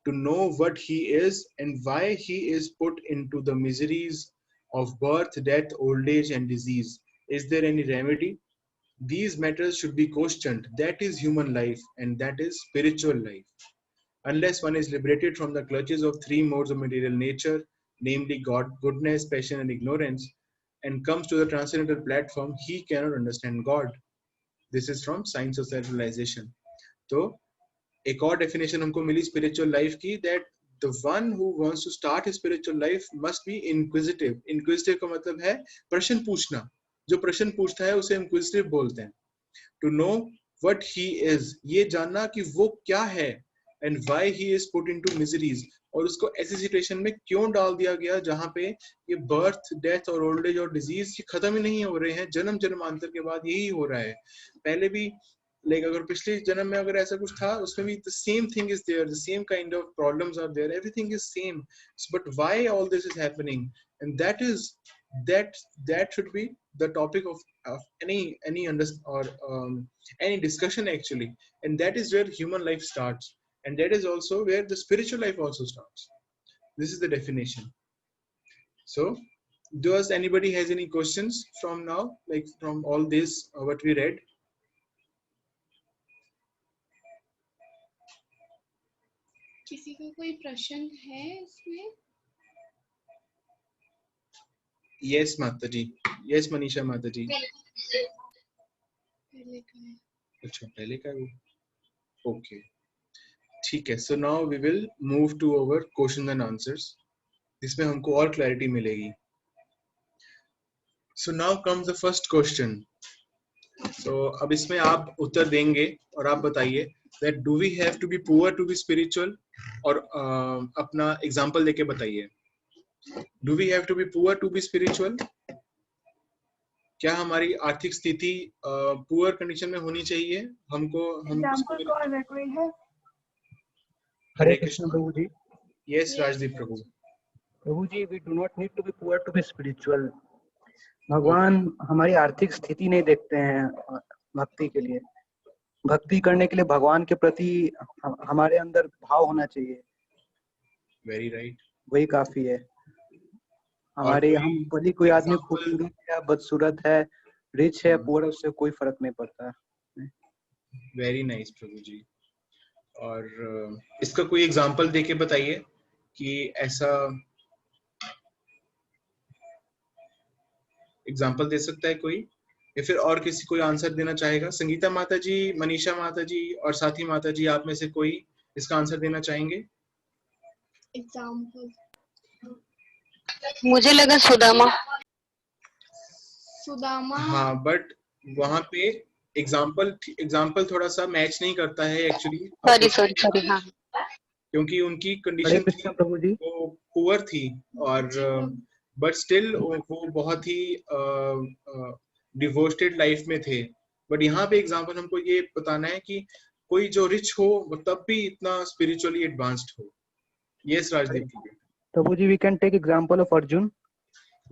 to know what he is and why he is put into the miseries of birth, death, old age, and disease. Is there any remedy? These matters should be questioned. That is human life, and that is spiritual life. Unless one is liberated from the clutches of three modes of material nature, namely God, goodness, passion, and ignorance, and comes to the transcendental platform, he cannot understand God. This is from Science of Self-Realization. तो एक और definition हमको मिली spiritual life की, that the one who wants to start his spiritual life must be inquisitive. Inquisitive का मतलब है प्रश्न पूछना. जो प्रश्न पूछता है उसे inquisitive बोलते हैं. To know what he is, ये जानना कि वो क्या है, and why he is put into miseries, और उसको ऐसी सिचुएशन में क्यों डाल दिया गया जहां पे ये बर्थ, डेथ और ओल्ड एज और डिजीज ये खत्म ही नहीं हो रहे हैं. जन्म जन्मांतर के बाद यही हो रहा है. पहले भी लाइक अगर पिछले जन्म में अगर ऐसा कुछ था, उसमें भी the same thing is there, the same kind of problems are there, everything is same. But why all this is happening? And that is that should be the topic of any or any discussion actually. And that is where human life starts, and that is also where the spiritual life also starts. This is the definition. So does anybody has any questions from now, like from all this what we read? किसी का कोई प्रश्न है इसमें? Yes Mataji, yes Manisha Mataji. पहले का है. अच्छा पहले का वो, okay, ठीक है. So now we will move to our questions and answers, जिसमें हमको और clarity मिलेगी. So now comes the first question. So अब इसमें आप उत्तर देंगे और आप बताइए that do we have to be poor to be spiritual, और अपना example देके बताइए. Do we have to be poor to be spiritual? क्या हमारी आर्थिक स्थिति पुअर कंडीशन में होनी चाहिए हमको? हम एग्जांपल कौन है, कोई है? Hare Krishna Prabhu ji. Yes Rajdeep Prabhu. Prabhu ji, we do not need to be poor to be spiritual. भगवान हमारी आर्थिक स्थिति नहीं देखते हैं भक्ति के लिए. भक्ति करने के लिए भगवान के प्रति हमारे अंदर भाव होना चाहिए. Very right. वही काफी है. हमारे हम भले कोई आदमी खूबसूरत है, बदसूरत है, रिच है, पुअर, उससे कोई फर्क नहीं पड़ता. वेरी नाइस प्रभु जी. और इसका कोई एग्जांपल देके बताइए कि ऐसा एग्जांपल दे सकता है कोई, या फिर और किसी कोई आंसर देना चाहेगा? संगीता माता जी, मनीषा माता जी और साथी माता जी, आप में से कोई इसका आंसर देना चाहेंगे? एग्जाम्पल मुझे लगा सुदामा. हाँ, बट वहां पे एग्जाम्पल थोड़ा सा मैच नहीं करता है एक्चुअली. सॉरी. हाँ, क्योंकि उनकी कंडीशन थी वो पुअर थी, और बट स्टिल वो बहुत ही डिवोटेड लाइफ में थे. बट यहाँ पे एग्जाम्पल हमको ये बताना है कि कोई जो रिच हो वो तब भी इतना स्पिरिचुअली एडवांस्ड हो. Yes Rajdeep ji. Prabhu ji, we can take example of Arjun.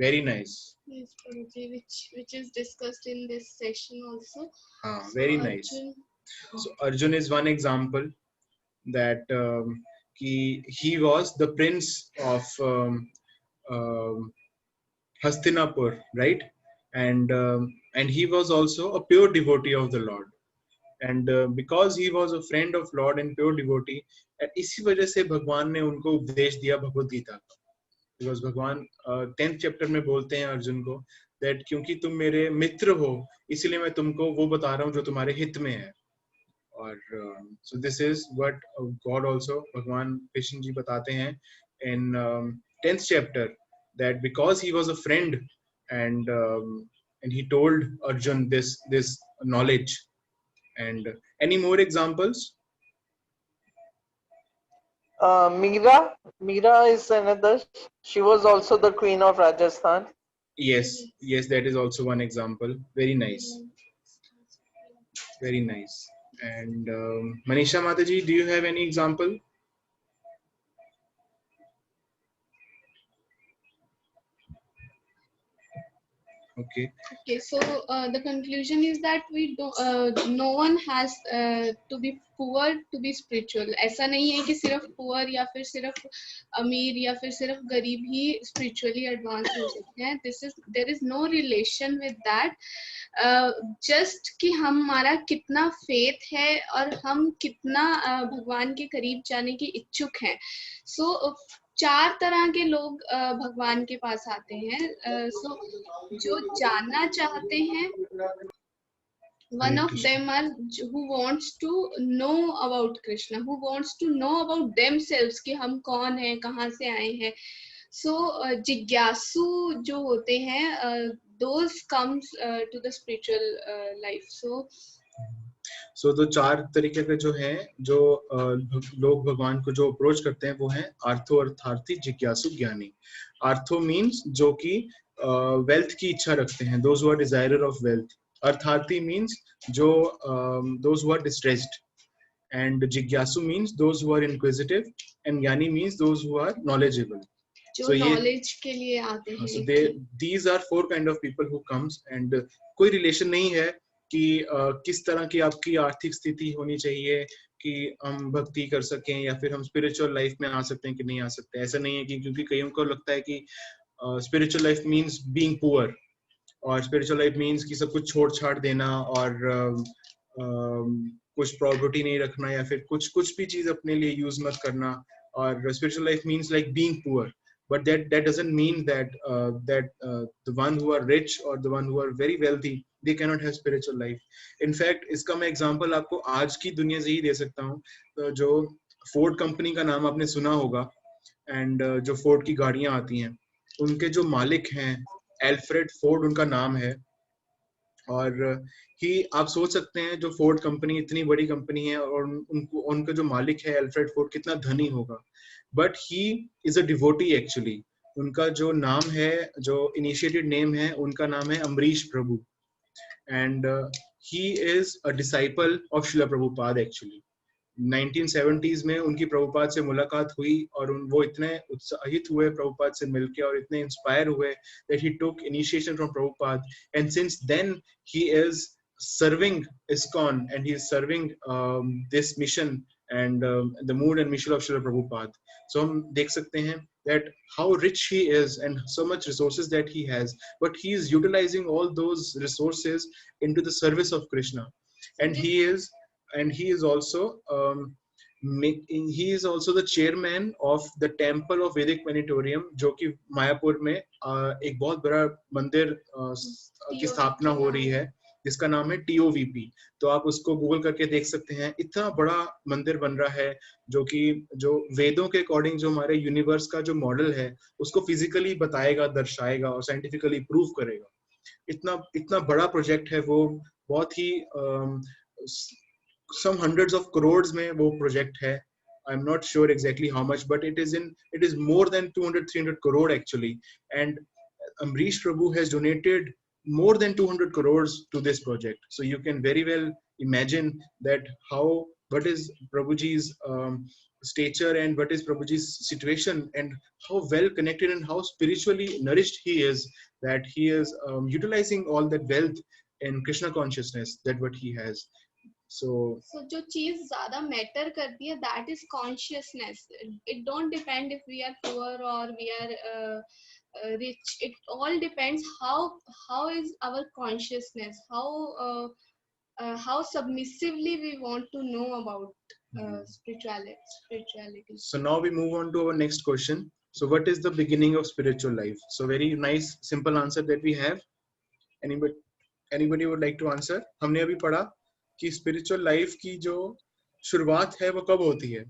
Very nice. Yes, Prabhuji, which is discussed in this session also. हाँ, very nice. So Arjun is one example. that he was the prince of Hastinapur, right? And he was also a pure devotee of the Lord. And because he was a friend of Lord and pure devotee, इसी वजह से भगवान ने उनको उपदेश दिया भगवद गीता का. Because भगवान 10th chapter में बोलते हैं अर्जुन को that क्योंकि तुम मेरे मित्र हो इसलिए मैं तुमको वो बता रहा हूँ जो तुम्हारे हित में है. और so this is what God also भगवान कृष्ण जी बताते हैं in 10th chapter that because he was a friend and he told Arjun this knowledge. And any more examples? Meera is another. She was also the queen of Rajasthan. Yes, that is also one example. Very nice. Very nice. And Manisha Mataji, do you have any example? Okay. So the conclusion is that we don't no one has to be poor to be spiritual. ऐसा नहीं है कि सिर्फ poor या फिर सिर्फ अमीर या फिर सिर्फ गरीब ही spiritually advanced हो सकते हैं. There is no relation with that. Just कि हमारा कितना faith है और हम कितना भगवान के करीब जाने की इच्छुक हैं. So 4 तरह के लोग भगवान के पास आते हैं. So जो जानना चाहते हैं, one of them are who wants to know about Krishna, who wants to know about themselves कि हम कौन हैं, कहाँ से आए हैं. So जिज्ञासु जो होते हैं, those comes to the spiritual life. So तो 4 तरीके के जो हैं जो लोग भगवान को जो अप्रोच करते हैं वो हैं आर्थो, अर्थार्थी, जिज्ञासु, ज्ञानी. आर्थो मीन्स जो कि वेल्थ की इच्छा रखते हैं, those who are desirer of wealth. Artharthi means जो those who are distressed. And जिज्ञासु means those who are inquisitive, and ज्ञानी means those who are knowledgeable. जो knowledge के लिए आते हैं. So these are 4 kind of people who comes, and कोई relation नहीं है कि किस तरह की आपकी आर्थिक स्थिति होनी चाहिए कि हम भक्ति कर सकें या फिर हम स्पिरिचुअल लाइफ में आ सकते हैं कि नहीं आ सकते. ऐसा नहीं है कि क्योंकि कईयों को लगता है कि spiritual life means being poor, और स्पिरिचुअल लाइफ मीन्स कि सब कुछ छोड़ छाड़ देना और कुछ प्रॉपर्टी नहीं रखना या फिर कुछ भी चीज अपने लिए यूज मत करना. और spiritual life means like being poor. But that doesn't mean that the one who are rich or the one who are very wealthy, they cannot have spiritual life. In fact, इसका मैं example आपको आज की दुनिया से ही दे सकता हूँ. तो जो फोर्ड कंपनी का नाम आपने सुना होगा, and जो फोर्ड की गाड़ियां आती हैं, उनके जो मालिक हैं एल्फ्रेड फोर्ड उनका नाम है. और आप सोच सकते हैं जो फोर्ड कंपनी इतनी बड़ी कंपनी है और उनका जो मालिक है एल्फ्रेड फोर्ड कितना धनी होगा. But he is a devotee actually. उनका जो नाम है, जो इनिशिएटेड नेम है, उनका नाम है Amrish Prabhu. And he is a disciple of Srila Prabhupada actually. 1970s में उनकी प्रभुपाद से मुलाकात हुई और वो इतने उत्साहित हुए प्रभुपाद से मिलके और इतने इंस्पायर हुए that he took initiation from Prabhupada, and since then he is serving ISKCON and he is serving this mission and the mood and mission of Srila Prabhupada. So हम देख सकते हैं that how rich he is and so much resources that he has, but he is utilizing all those resources into the service of Krishna. And he is also he is also the chairman of the temple of Vedic Planetarium, जो कि मायापुर में एक बहुत बड़ा मंदिर की स्थापना हो रही है जिसका नाम है TOVP. तो आप उसको गूगल करके देख सकते हैं. इतना बड़ा मंदिर बन रहा है जो वेदों के अकॉर्डिंग जो हमारे यूनिवर्स का जो मॉडल है उसको फिजिकली बताएगा, दर्शाएगा और साइंटिफिकली प्रूव करेगा. इतना बड़ा प्रोजेक्ट है वो. बहुत ही some hundreds of crores में वो प्रोजेक्ट है. I'm not sure exactly how much, but it is more than 200-300 crore actually. And Amrish Prabhu has donated more than 200 crores to this project. So you can very well imagine that what is Prabhuji's stature and what is Prabhuji's situation and how well connected and how spiritually nourished he is, that he is utilizing all that wealth in Krishna consciousness, that what he has. So जो चीज ज्यादा matter करती है, that is consciousness. It don't depend if we are poor or we are rich. It all depends how is our consciousness, how submissively we want to know about spirituality. So now we move on to our next question. So what is the beginning of spiritual life? So very nice, simple answer that we have. Anybody would like to answer? हमने अभी पढ़ा कि spiritual life की जो शुरुआत है वो कब होती है?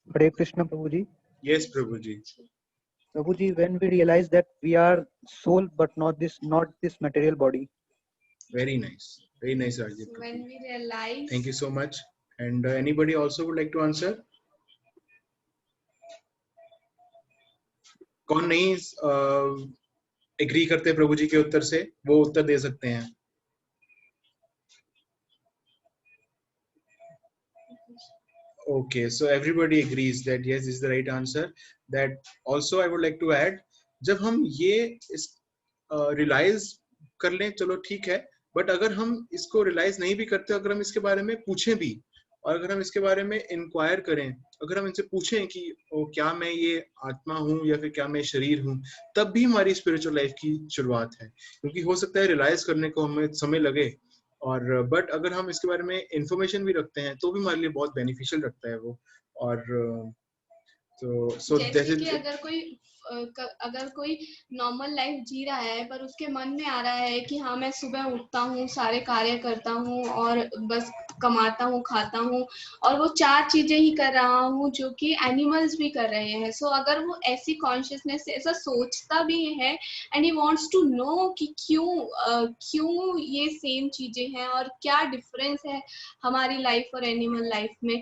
हरे कृष्ण प्रभु जी. Yes, Prabhu ji. Prabhu ji, when we realize that we are soul but not this material body. Very nice, Rajdeep. So when we realize. Thank you so much. And anybody also would like to answer? कौन नहीं agree करते प्रभु जी के उत्तर से, वो उत्तर दे सकते हैं. Okay, so everybody agrees that yes, this is the right answer. That also I would like to add, जब हम ये realize कर लें, चलो ठीक है, but अगर हम इसको realize नहीं भी करते, अगर हम इसके बारे में पूछें भी, और अगर हम इसके बारे में inquire करें, अगर हम इनसे पूछें कि क्या मैं ये आत्मा हूँ या फिर क्या मैं शरीर हूँ, तब भी हमारी spiritual life की शुरुआत है. क्योंकि हो सकता है realize करने को हमें समय लगे, और बट अगर हम इसके बारे में इंफॉर्मेशन भी रखते हैं तो भी हमारे लिए बहुत बेनिफिशियल रखता है वो. और जैसे कि अगर कोई नॉर्मल लाइफ जी रहा है पर उसके मन में आ रहा है कि हाँ मैं सुबह उठता हूँ, सारे कार्य करता हूँ और बस कमाता हूँ, खाता हूँ, और वो 4 चीजें ही कर रहा हूँ जो कि एनिमल्स भी कर रहे हैं. सो अगर वो ऐसी कॉन्शियसनेस से ऐसा सोचता भी है and he wants to know कि क्यों ये सेम चीजें हैं और क्या डिफरेंस है हमारी लाइफ और एनिमल लाइफ में,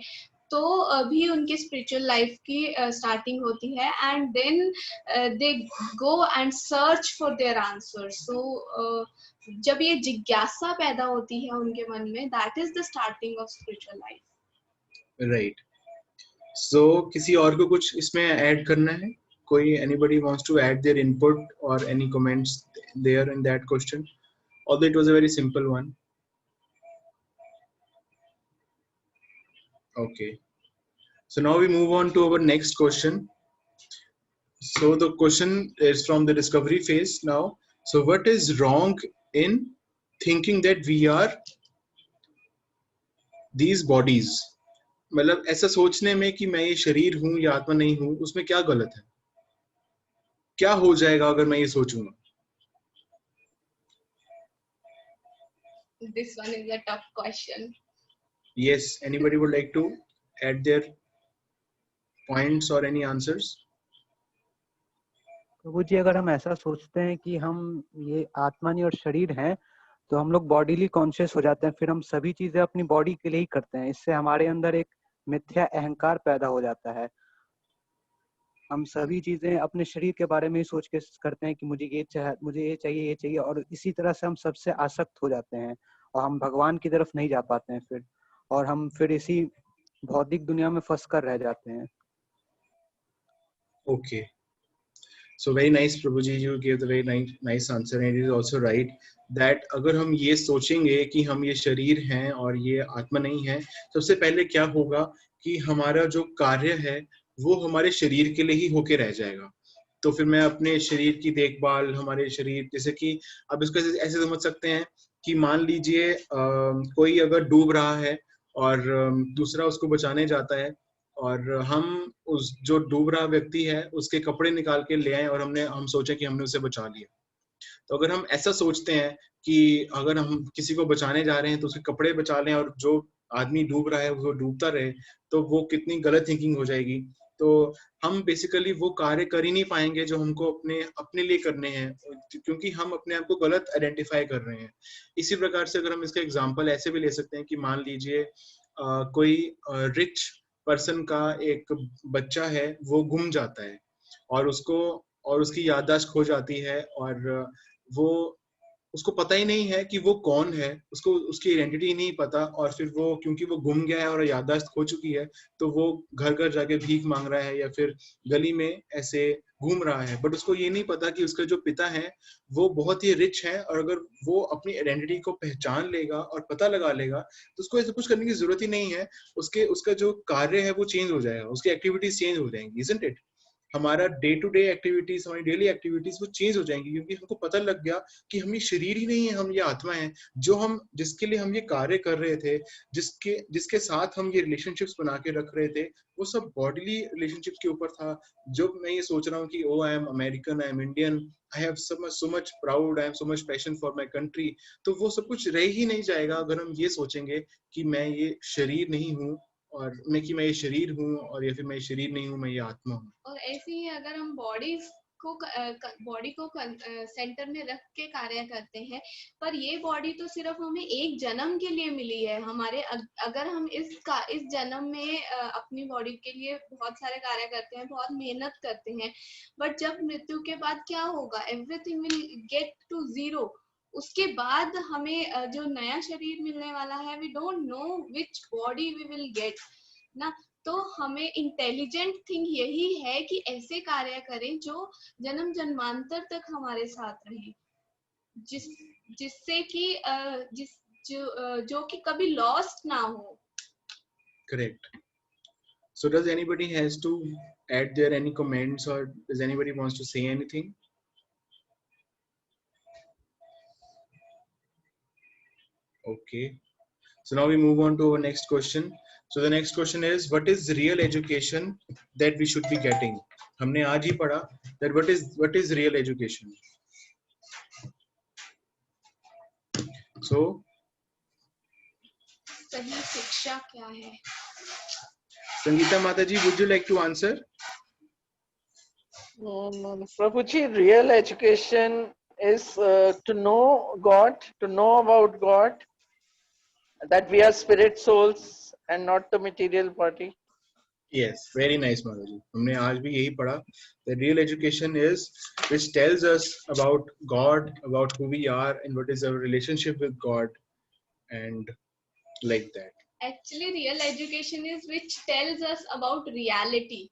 तो अभी उनके स्पिरिचुअल लाइफ की स्टार्टिंग होती है. And then they go and search for their answer. So जब ये जिज्ञासा पैदा होती है उनके मन में, that is the starting of spiritual life. Right. So किसी और को कुछ इसमें ऐड करना है? कोई anybody wants to add their input or any comments there in that question? Although it was a very simple one. Okay. So now we move on to our next question. So the question is from the discovery phase now. So what is wrong in thinking that we are these bodies? मतलब ऐसा सोचने में कि मैं ये शरीर हूँ या आत्मा नहीं हूँ, उसमें क्या गलत है? क्या हो जाएगा अगर मैं ये सोचूंगा? This one is a tough question. Yes, anybody would like to add their points or any answers? प्रभु जी, अगर हम ऐसा सोचते हैं कि हम ये आत्मा नहीं और शरीर हैं, तो हम लोग बॉडीली कॉन्शियस हो जाते हैं, फिर हम सभी चीजें अपनी बॉडी के लिए ही करते हैं. इससे हमारे अंदर एक मिथ्या अहंकार पैदा हो जाता है. हम सभी चीजें अपने शरीर के बारे में ही सोच के करते हैं कि मुझे ये चाहिए, और इसी तरह से हम सबसे आसक्त हो जाते हैं और हम भगवान की तरफ नहीं जा पाते हैं फिर, और हम फिर इसी भौतिक दुनिया में फंस कर रह जाते हैं. Okay. So very nice, Prabhuji, you gave the very nice answer, and it is also right that अगर हम ये सोचेंगे कि हम ये शरीर हैं और ये आत्मा नहीं है, सबसे पहले क्या होगा कि हमारा जो कार्य है वो हमारे शरीर के लिए ही होके रह जाएगा. तो फिर मैं अपने शरीर की देखभाल, हमारे शरीर, जैसे कि अब इसको ऐसे समझ सकते हैं कि मान लीजिए कोई अगर डूब रहा है और दूसरा उसको बचाने जाता है, और हम उस जो डूब रहा व्यक्ति है उसके कपड़े निकाल के ले आए और हम सोचे कि हमने उसे बचा लिया. तो अगर हम ऐसा सोचते हैं कि अगर हम किसी को बचाने जा रहे हैं तो उसके कपड़े बचा लें और जो आदमी डूब रहा है वो डूबता रहे, तो वो कितनी गलत थिंकिंग हो जाएगी. तो हम बेसिकली वो कार्य कर ही नहीं पाएंगे जो हमको अपने लिए करने हैं, क्योंकि हम अपने आप को गलत आइडेंटिफाई कर रहे हैं. इसी प्रकार से अगर हम इसका एग्जांपल ऐसे भी ले सकते हैं कि मान लीजिए कोई रिच पर्सन का एक बच्चा है, वो गुम जाता है और उसकी याददाश्त खो जाती है, और वो उसको पता ही नहीं है कि वो कौन है, उसको उसकी आइडेंटिटी नहीं पता, और फिर वो क्योंकि वो गुम गया है और याददाश्त खो चुकी है, तो वो घर घर जाके भीख मांग रहा है या फिर गली में ऐसे घूम रहा है, बट उसको ये नहीं पता कि उसका जो पिता है वो बहुत ही रिच है, और अगर वो अपनी आइडेंटिटी को पहचान लेगा और पता लगा लेगा तो उसको ऐसा कुछ करने की जरूरत ही नहीं है। उसका जो कार्य है वो चेंज हो जाएगा, उसकी एक्टिविटीज चेंज हो जाएंगी, इजंट इट? हमारा डे टू डे एक्टिविटीज, हमारी डेली एक्टिविटीज वो चेंज हो जाएंगी, क्योंकि हमको पता लग गया कि हम ये शरीर ही नहीं है, हम ये आत्मा है। जो हम जिसके लिए हम ये कार्य कर रहे थे, जिसके जिसके साथ हम ये रिलेशनशिप्स बना के रख रहे थे, वो सब बॉडीली रिलेशनशिप्स के ऊपर था। जब मैं ये सोच रहा हूँ कि oh I am American, I am Indian, I have so much proud, I am so much passion for my country, तो वो सब कुछ रह ही नहीं जाएगा अगर हम ये सोचेंगे कि मैं ये शरीर नहीं हूँ, और मैं ये शरीर हूँ, और या फिर मैं ये शरीर नहीं हूँ, मैं ये आत्मा हूँ। और ऐसे ही अगर हम बॉडी को सेंटर में रख के कार्य करते हैं, पर ये बॉडी तो सिर्फ हमें एक जन्म के लिए मिली है। हमारे अगर हम इस जन्म में अपनी बॉडी के लिए बहुत सारे कार्य करते हैं, बहुत मेहनत करते हैं, बट जब मृत्यु के बाद क्या होगा? Everything will get to zero. उसके बाद हमें जो नया शरीर मिलने वाला है, we don't know which body we will get ना। तो हमें इंटेलिजेंट थिंग यही है कि ऐसे कार्य करें जो जन्म जन्मांतर तक हमारे साथ रहे, जिससे कि जो कि कभी लॉस्ट ना हो। Correct. So does anybody has to add there any comments, or does anybody wants to say anything? Okay. So now we move on to our next question. So the next question is, what is real education that we should be getting? हमने आज ही पढ़ा that what is real education. So सही शिक्षा क्या है? Sangeeta Mataji, would you like to answer? Prabhuji, real education is to know God, to know about God, that we are spirit souls and not the material body. Yes, very nice, Mataji. हमने आज भी यही पढ़ा that real education is which tells us about God, about who we are, and what is our relationship with God, and like that. Actually, real education is which tells us about reality.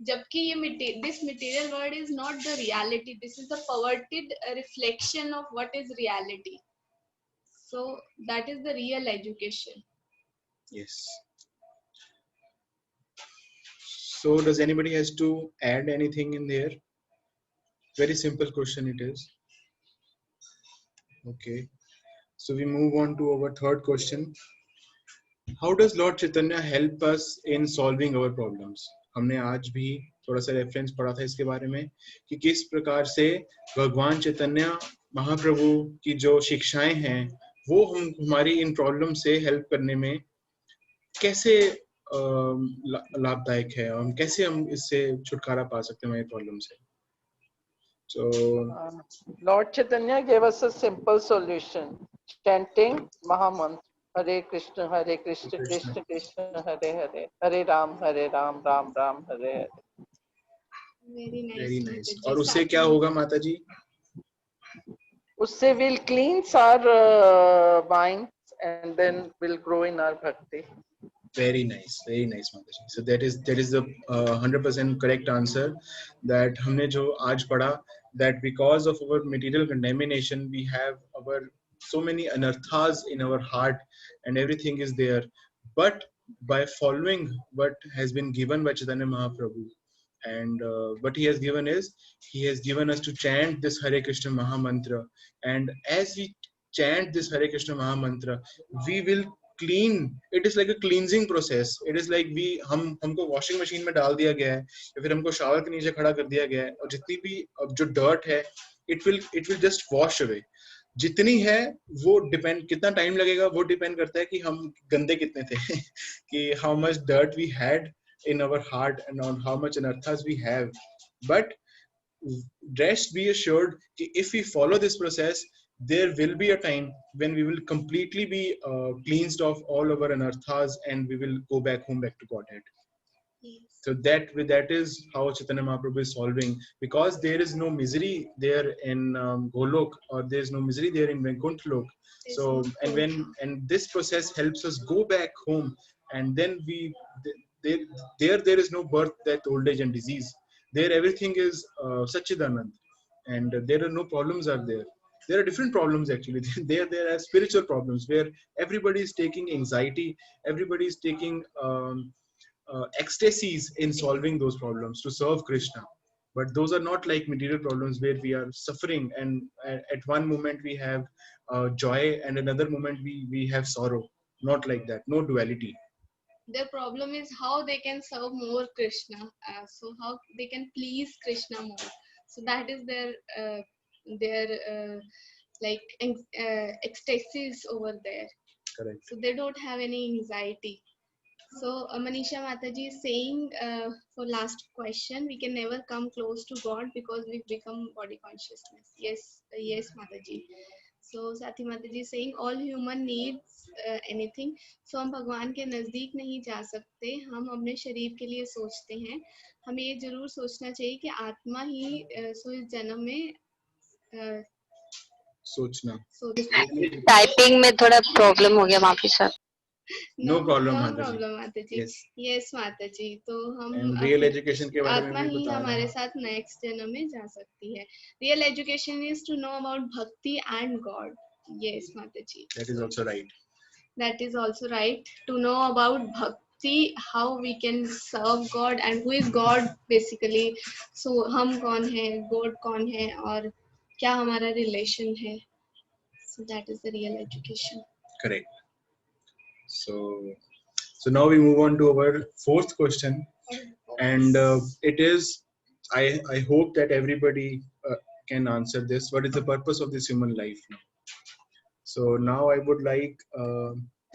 जबकि ये this material world is not the reality. This is the perverted reflection of what is reality. So that is the real education. Yes. So does anybody has to add anything in there? Very simple question it is. Okay. So we move on to our third question. How does Lord Chaitanya help us in solving our problems? हमने आज भी थोड़ा सा reference पढ़ा था इसके बारे में कि किस प्रकार से भगवान चैतन्य महाप्रभु की जो शिक्षाएं हैं वो हमारी इन प्रॉब्लम से हेल्प करने में कैसे लाभदायक है, और कैसे हम इससे छुटकारा पा सकते हैं हमारी प्रॉब्लम से. So Lord Chaitanya gave us a simple solution, chanting Mahamantra, Hare Krishna, Krishna Krishna, Hare Hare, Hare Ram, Ram Ram, Hare Hare. Very nice. और उससे क्या होगा माता जी? उससे we'll cleanse our minds and then we'll grow in our bhakti. Very nice, Mataji. So that is the 100% correct answer. That हमने जो आज पढ़ा, that because of our material contamination, we have our so many anarthas in our heart, and everything is there. But by following what has been given by Chaitanya Mahaprabhu, and what he has given is, he has given us to chant this Hare Krishna Mahamantra, and as we chant this Hare Krishna Mahamantra, we will clean. It is like a cleansing process. It is like हमको washing machine में डाल दिया गया है, या फिर हमको shower के नीचे खड़ा कर दिया गया है, और जितनी भी जो dirt है, it will just wash away. जितनी है वो डिपेंड, कितना टाइम लगेगा वो डिपेंड करता है कि हम गंदे कितने थे कि how much dirt we had in our heart and on how much anarthas we have. But rest be assured that if we follow this process, there will be a time when we will completely be cleansed of all our anarthas, and we will go back home, back to Godhead. Yes. So that is how Chaitanya Mahaprabhu is solving, because there is no misery there in Golok, or there is no misery there in Vaikuntha Lok. So and this process helps us go back home, and then there is no birth, death, old age and disease. there everything is Satchidanand, and there are no problems are there. There are different problems actually. There are spiritual problems where everybody is taking anxiety, everybody is taking ecstasies in solving those problems to serve Krishna. But those are not like material problems where we are suffering, and at one moment we have joy, and another moment we have sorrow. Not like that. No duality. Their problem is how they can serve more Krishna, so how they can please Krishna more. So that is their like ecstasies over there. Correct. So they don't have any anxiety. So Manisha Mataji is saying for last question, we can never come close to God because we become body consciousness. Yes, yes, Mataji. So Sati Mataji is saying all human needs anything. So हम भगवान के नजदीक नहीं जा सकते, हम अपने शरीर के लिए सोचते हैं. हमें ये जरूर सोचना चाहिए कि आत्मा ही सो इस जन्म में सोचना. टाइपिंग में थोड़ा प्रॉब्लम हो गया, माफी sir. No problem, no Mataji. problem, Mataji. Yes. Yes, Mataji. तो हम And real education के बारे में आत्मा भी ही बता रहे हमारे हैं. साथ नेक्स्ट जन्म में जा सकती है. Real education is to know about bhakti and God. Yes, Mataji. That is also right. That is also right. To know about bhakti, how we can serve God and who is God basically. So हम कौन है, God कौन है, और क्या हमारा relation है. So that is the real education. Correct. So now we move on to our fourth question, and it is, I hope that everybody can answer this. What is the purpose of this human life now? So now I would like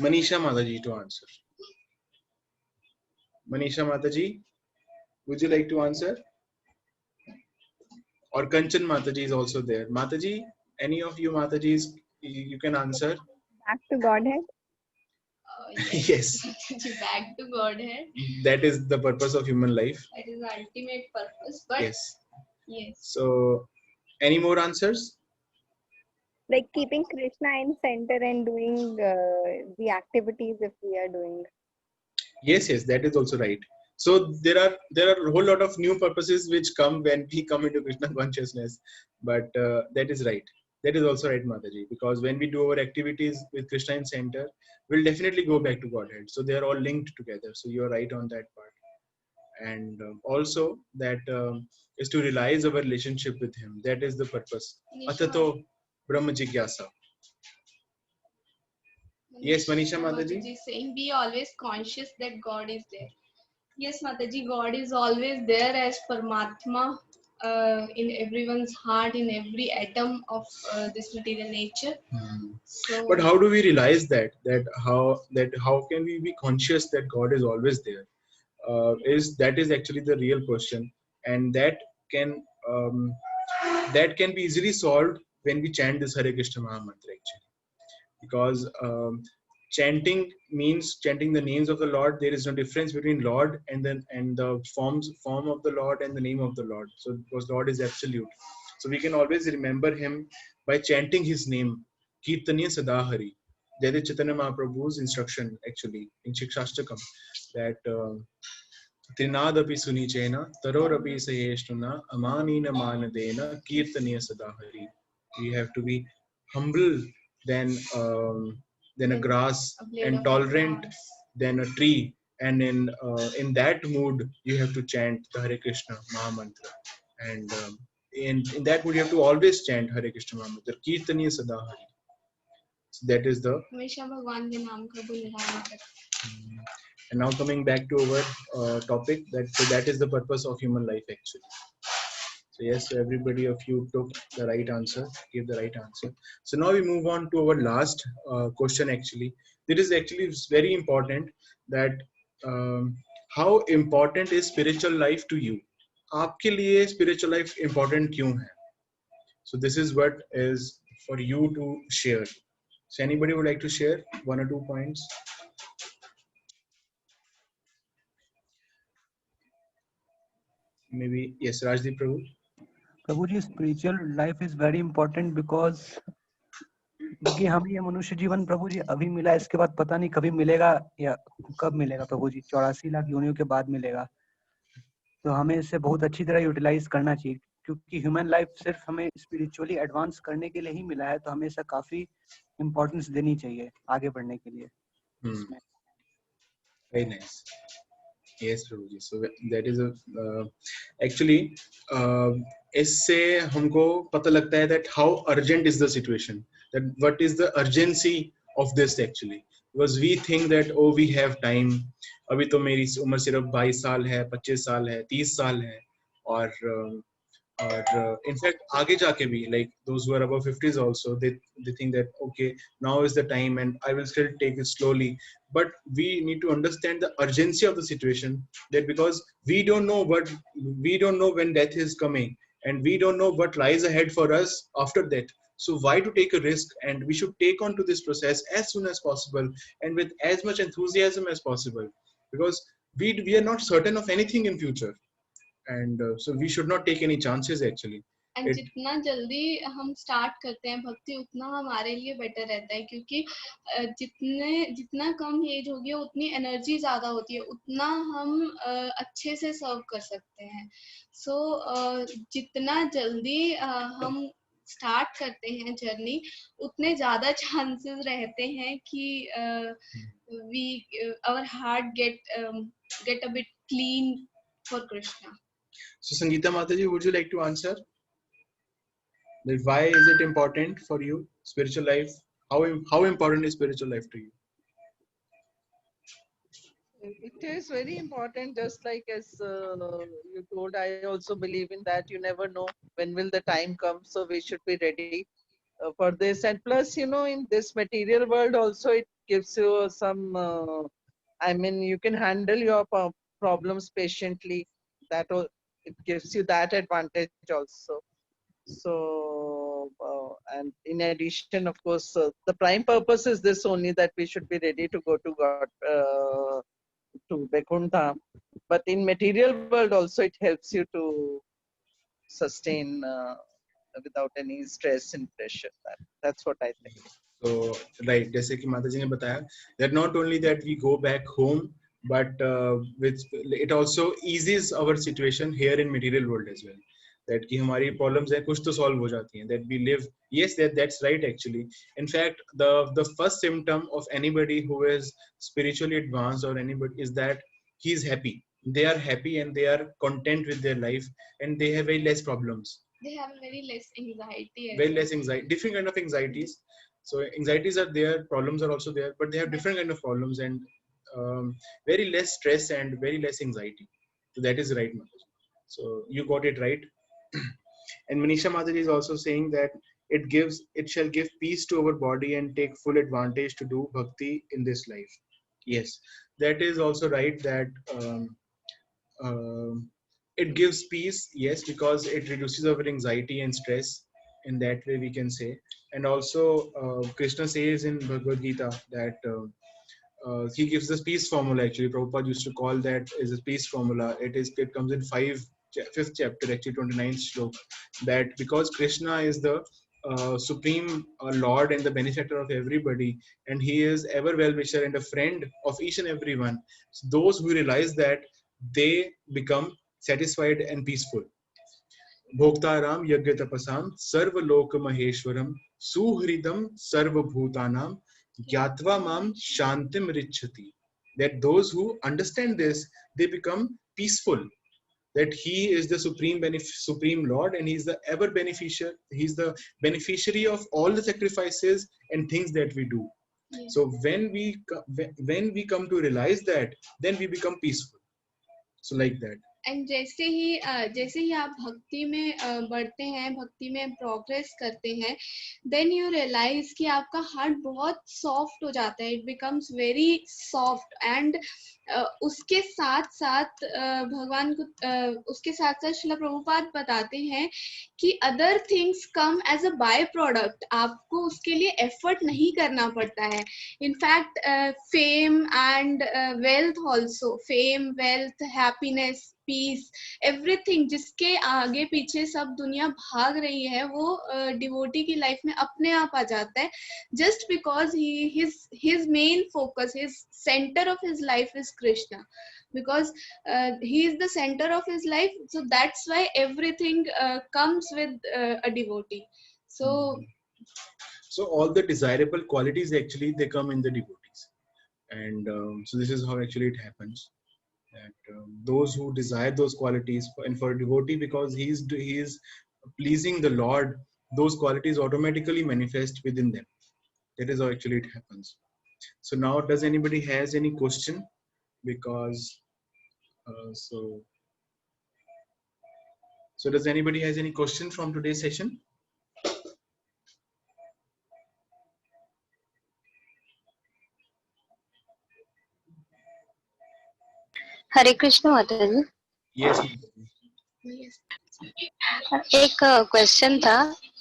Manisha Mataji to answer. Manisha Mataji, would you like to answer? Or Kanchan Mataji is also there. Mataji, any of you Matajis, you can answer. Back to Godhead. Yes. Back to Godhead. That is the purpose of human life. That is the ultimate purpose. But Yes. yes. So, any more answers? Like keeping Krishna in center and doing the activities if we are doing. Yes, that is also right. So there are a whole lot of new purposes which come when we come into Krishna consciousness. But that is right. That is also right, Mataji. Because when we do our activities with Krishna in center, we'll definitely go back to Godhead. So they are all linked together. So you're right on that part. And also that is to realize our relationship with Him. That is the purpose. Atato Brahma Jigyasa. Yes, Manisha Mataji. Mataji is saying be always conscious that God is there. Yes, Mataji, God is always there as Paramatma in everyone's heart, in every atom of this material nature. So, but how do we realize that how can we be conscious that God is always there? That is actually the real question, and that can be easily solved when we chant this Hare Krishna Maha Mantra actually, because chanting means chanting the names of the Lord. There is no difference between Lord and the form of the Lord and the name of the Lord. So because Lord is absolute, so we can always remember Him by chanting His name. Kirtaniya Sadahari. That is Chaitanya Mahaprabhu's instruction actually in Shikshashtakam, that Trinadapi Sunichena Tarorapi Sayeshtuna Amanina Manadena Kirtaniya Sadahari. We have to be humble than a grass, and tolerant than a tree, and in that mood you have to chant the Hare Krishna Maha Mantra, and in that mood you have to always chant Hare Krishna Maha Mantra Kirtaniya Sadahari. So that is the. And now coming back to our topic, that is the purpose of human life actually. So yes, everybody of you took the right answer, gave the right answer. So now we move on to our last question actually. It is actually very important that how important is spiritual life to you? आपके लिए spiritual life important क्यों है? So this is what is for you to share. So anybody would like to share 1 or 2 points? Maybe yes, Rajdeep Prabhu. Prabhuji, spiritual life is very important because क्योंकि हमें ये मनुष्य जीवन प्रभु जी अभी मिला, इसके बाद पता नहीं कभी मिलेगा या कब मिलेगा प्रभु जी, 84 लाख योनियों के बाद मिलेगा. तो हमें इसे बहुत अच्छी तरह यूटिलाइज करना चाहिए, क्योंकि ह्यूमन लाइफ सिर्फ हमें स्पिरिचुअली एडवांस करने के लिए ही मिला है, तो हमें इसे काफी इम्पोर्टेंस देनी चाहिए आगे बढ़ने के लिए इसमें। Very nice. Yes, Prabhuji. So that is a actually इससे हमको पता लगता है that how urgent is the situation, that what is the urgency of this actually, because we think that oh we have time, अभी तो मेरी उम्र सिर्फ 22 साल है, 25 साल है, 30 साल है, और in fact आगे जाके भी like those who are above 50s also they think that okay now is the time and I will still take it slowly, but we need to understand the urgency of the situation, that because we don't know when death is coming, and we don't know what lies ahead for us after that. So why to take a risk, and we should take on to this process as soon as possible and with as much enthusiasm as possible, because we are not certain of anything in future, and so we should not take any chances actually. And जितना जल्दी हम start करते हैं भक्ति उतना हमारे लिए better रहता है, क्योंकि जितना कम एज होगी उतनी एनर्जी ज्यादा होती है, उतना हम अच्छे से सर्व कर सकते हैं. सो जितना जल्दी हम स्टार्ट करते हैं जर्नी, उतने ज्यादा चांसेस रहते हैं कि we our heart get a bit clean for Krishna. So Sangeeta Mataji, would you like to answer that why is it important for you, spiritual life? How important is spiritual life to you? It is very important, just like as you told. I also believe in that. You never know when will the time come, so we should be ready for this. And plus, you know, in this material world also, it gives you some. I mean, you can handle your problems patiently. It gives you that advantage also. So, and in addition, of course, the prime purpose is this only, that we should be ready to go to God, to Vaikuntha. But in material world also, it helps you to sustain without any stress and pressure. That's what I think. So right, जैसे कि माता जी ने बताया that not only that we go back home, but it also eases our situation here in material world as well, that कि हमारी problems है कुछ तो solve हो जाती हैं, that we live. Yes, that's right actually. In fact, the first symptom of anybody who is spiritually advanced or anybody is that he is happy. They are happy and they are content with their life, and they have very less problems. They have very less anxiety. Very less anxiety, different kind of anxieties. So anxieties are there, problems are also there, but they have different kind of problems, and very less stress and very less anxiety. So that is right, Mataji. So you got it right. And Manisha Mataji is also saying that it shall give peace to our body and take full advantage to do bhakti in this life. Yes, that is also right, that it gives peace, yes, because it reduces our anxiety and stress. In that way we can say. And also Krishna says in Bhagavad Gita that he gives this peace formula. Actually, Prabhupada used to call that as a peace formula. It comes in fifth chapter, actually 29th slok, that because Krishna is the supreme Lord and the benefactor of everybody, and he is ever well-wisher and a friend of each and everyone. So those who realize that, they become satisfied and peaceful. भोक्ताराम यज्ञ तपसाम सर्वलोक महेश्वरम सुहृदम सर्वभूतानाम ज्ञात्वा माम शांतिम रिच्छति. That those who understand this, they become peaceful, that he is the supreme Lord, and he is the ever beneficiary. He is the beneficiary of all the sacrifices and things that we do. Yes. So when we come to realize that, then we become peaceful. So like that. And जैसे ही आप भक्ति में बढ़ते हैं, भक्ति में progress करते हैं, देन यू रियलाइज कि आपका हार्ट बहुत सॉफ्ट हो जाता है. It becomes very soft. And उसके साथ साथ भगवान को उसके साथ साथ श्रील प्रभुपाद बताते हैं कि other things come as a by product. आपको उसके लिए एफर्ट नहीं करना पड़ता है. In fact fame and wealth also, fame, wealth, happiness, peace, everything जिसके आगे पीछे सब दुनिया भाग रही है, वो डिवोटी की लाइफ में अपने आप आ जाता है, just because his main focus, his center of his life is Krishna, because he is the center of his life, so that's why everything comes with a devotee. So So all the desirable qualities actually they come in the devotees, and so this is how actually it happens. That those who desire those qualities, and for a devotee, because he is pleasing the Lord, those qualities automatically manifest within them. That is how actually it happens. So now, does anybody has any question? Because so does anybody has any question from today's session? हरे कृष्ण माता जी, Yes. yes. एक question था,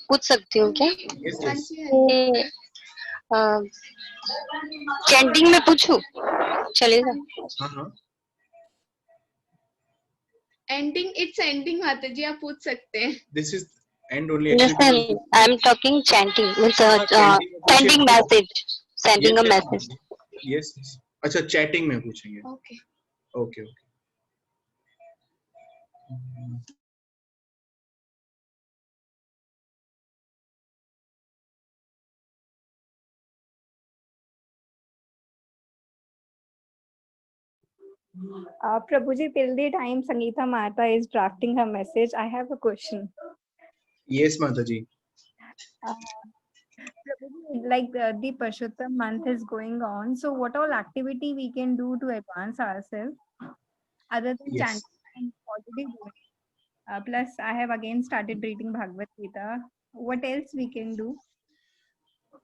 पूछ सकती हूँ क्या? Yes. हाँ Yes. जी, हाँ जी। Chanting में पूछूं, चलेगा? हाँ. एंडिंग, इट्स एंडिंग माता जी, आप पूछ सकते हैं। This is end only Yes, actually. sir. I am talking chanting, means chanting में पूछिए. sending message, sending a Yes, message. yes. अच्छा, चैटिंग में पूछेंगे. Okay. Okay. Prabhuji, till the time Sangeeta Mata is drafting her message, I have a question. Yes, Mataji. Prabhuji, like the Purushottam month is going on, so what all activity we can do to advance ourselves other than Yes. chanting? I'm already doing. Plus, I have again started reading Bhagavad Gita. What else we can do?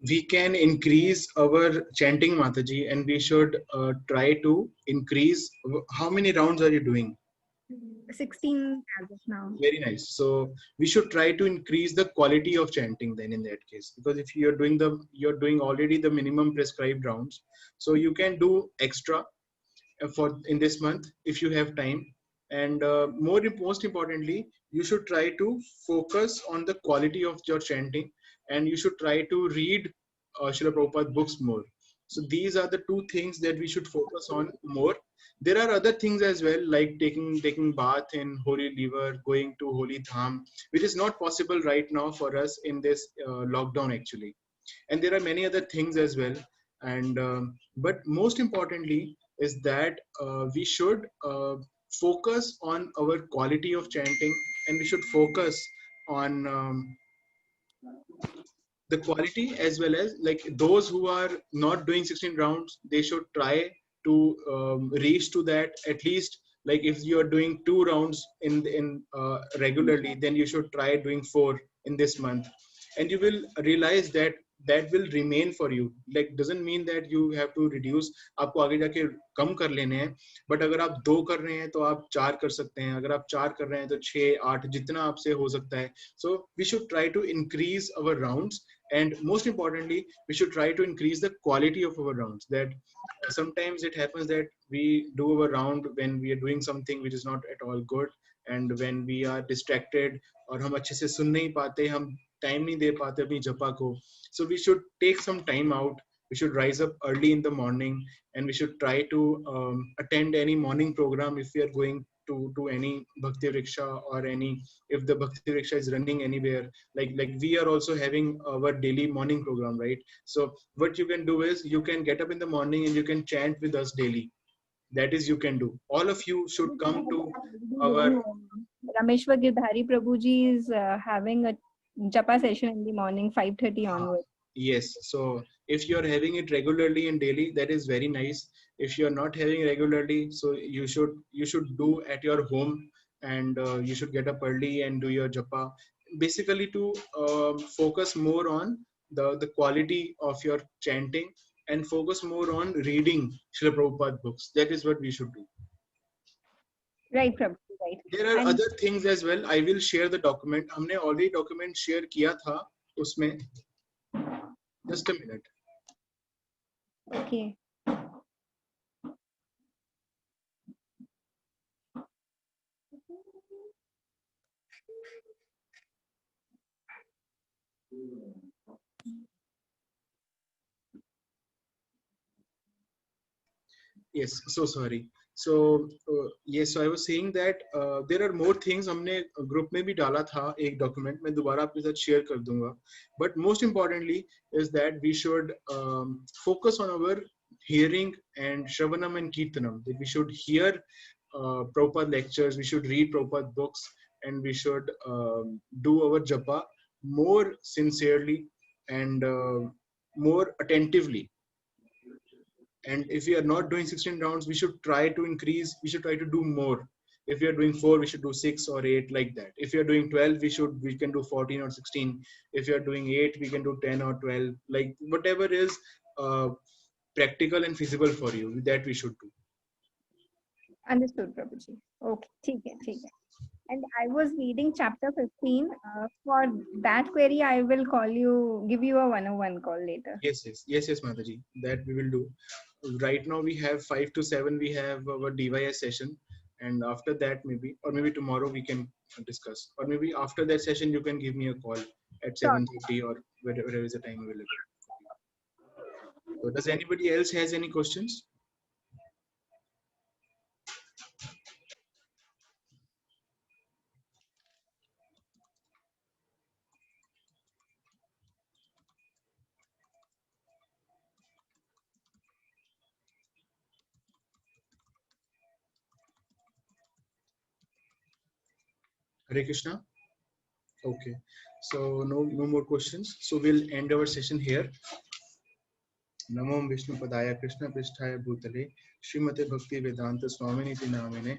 We can increase our chanting, Mataji, and we should try to increase. How many rounds are you doing? 16 as of now. Very nice. So we should try to increase the quality of chanting then in that case, because if you're doing already the minimum prescribed rounds, so you can do extra for in this month if you have time. And most importantly, you should try to focus on the quality of your chanting, and you should try to read Srila Prabhupada books more. So these are the two things that we should focus on more. There are other things as well, like taking bath in holy river, going to holy dham, which is not possible right now for us in this lockdown actually. And there are many other things as well. And but most importantly is that we should focus on our quality of chanting, and we should focus on the quality, as well as like those who are not doing 16 rounds, they should try to reach to that at least. Like if you are doing 2 rounds in regularly, then you should try doing 4 in this month, and you will realize that that will remain for you. Like doesn't mean that you have to reduce, आपको आगे जाके कम कर लेने हैं, but अगर आप 2 कर रहे हैं तो आप 4 कर सकते हैं, अगर आप 4 कर रहे हैं तो 6 8 जितना आपसे हो सकता है. So we should try to increase our rounds, and most importantly we should try to increase the quality of our rounds. That sometimes it happens that we do our round when we are doing something which is not at all good, and when we are distracted, और हम अच्छे से सुन नहीं पाते, हम time नहीं दे पाते अपनी जपा को. So we should take some time out. We should rise up early in the morning, and we should try to attend any morning program if we are going to any bhakti vriksha, or any, if the bhakti vriksha is running anywhere. Like we are also having our daily morning program, right? So what you can do is you can get up in the morning and you can chant with us daily. That is, you can do. All of you should come to our. Rameshwar Girdhari Prabhuji is having a japa session in the morning, 5:30 onwards. Yes, so if you are having it regularly and daily, that is very nice. If you are not having regularly, so you should do at your home, and you should get up early and do your japa, basically to focus more on the quality of your chanting, and focus more on reading Srila Prabhupada books. That is what we should do. Right, Prabhuji, right. There are And other things as well. I will share the document. हमने already document share किया था उसमें. Just a minute. okay. Yes, so sorry. So yes, so I was saying that there are more things हमने group में भी डाला था एक document मैं दोबारा आपके साथ share कर दूंगा. But most importantly is that we should focus on our hearing and Shravanam and Kirtanam. That we should hear proper lectures, we should read proper books, and we should do our japa more sincerely and more attentively. And if we are not doing 16 rounds, we should try to increase, we should try to do more. If we are doing 4, we should do 6 or 8, like that. If we are doing 12, we can do 14 or 16. If we are doing 8, we can do 10 or 12, like whatever is practical and feasible for you, that we should do. Understood, Prabhuji. Okay, ठीक है. And I was reading chapter 15. For that query, I will give you a 101 call later. Yes, Mataji, that we will do. Right now we have 5 to 7, we have our DYS session, and after that maybe tomorrow we can discuss, or maybe after that session you can give me a call at 7:30 or wherever is the time available. So does anybody else has any questions? Hare Krishna. Okay, so no more questions. So we'll end our session here. Namo Vishnu Padaya Krishna Pristhaya Bhutale Srimate Bhakti Vedanta Swaminiti Namine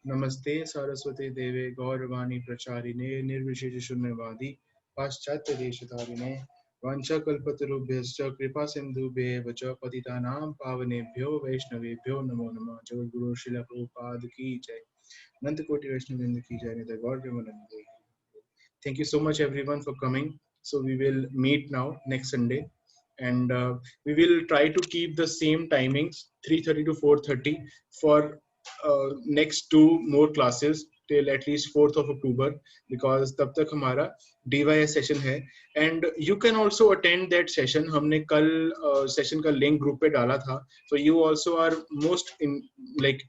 Namaste Saraswati Deve Gauravani Pracharine Nirvishesh Shunyavadi Paschatya Deshatarine Vancha Kalpatarubhyascha Kripa Sindhu Vacha Patitanam Pavanebhyo Vaishnavebhyo Namo Namah Jagat Guru Srila Prabhupada Ki Jai Nanda Koti Vaishnavinda Ki Jai Nitya Gaur Premanande. Thank you so much everyone for coming. So we will meet now next Sunday, and we will try to keep the same timings, 3:30 to 4:30 for next 2 more classes till at least 4th of October, because तब तक हमारा DYS session है. And you can also attend that session. हमने कल session का link group पे डाला था, so you also are most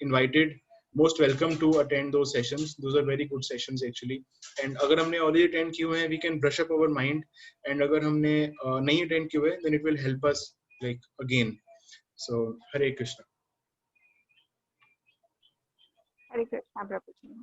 invited, most welcome to attend those sessions. Those are very good sessions actually. And अगर हमने already attend किए हैं, we can brush up our mind. And अगर हमने नहीं attend किए हैं, then it will help us like again. So Hare Krishna. Hare Krishna, Prabhuji.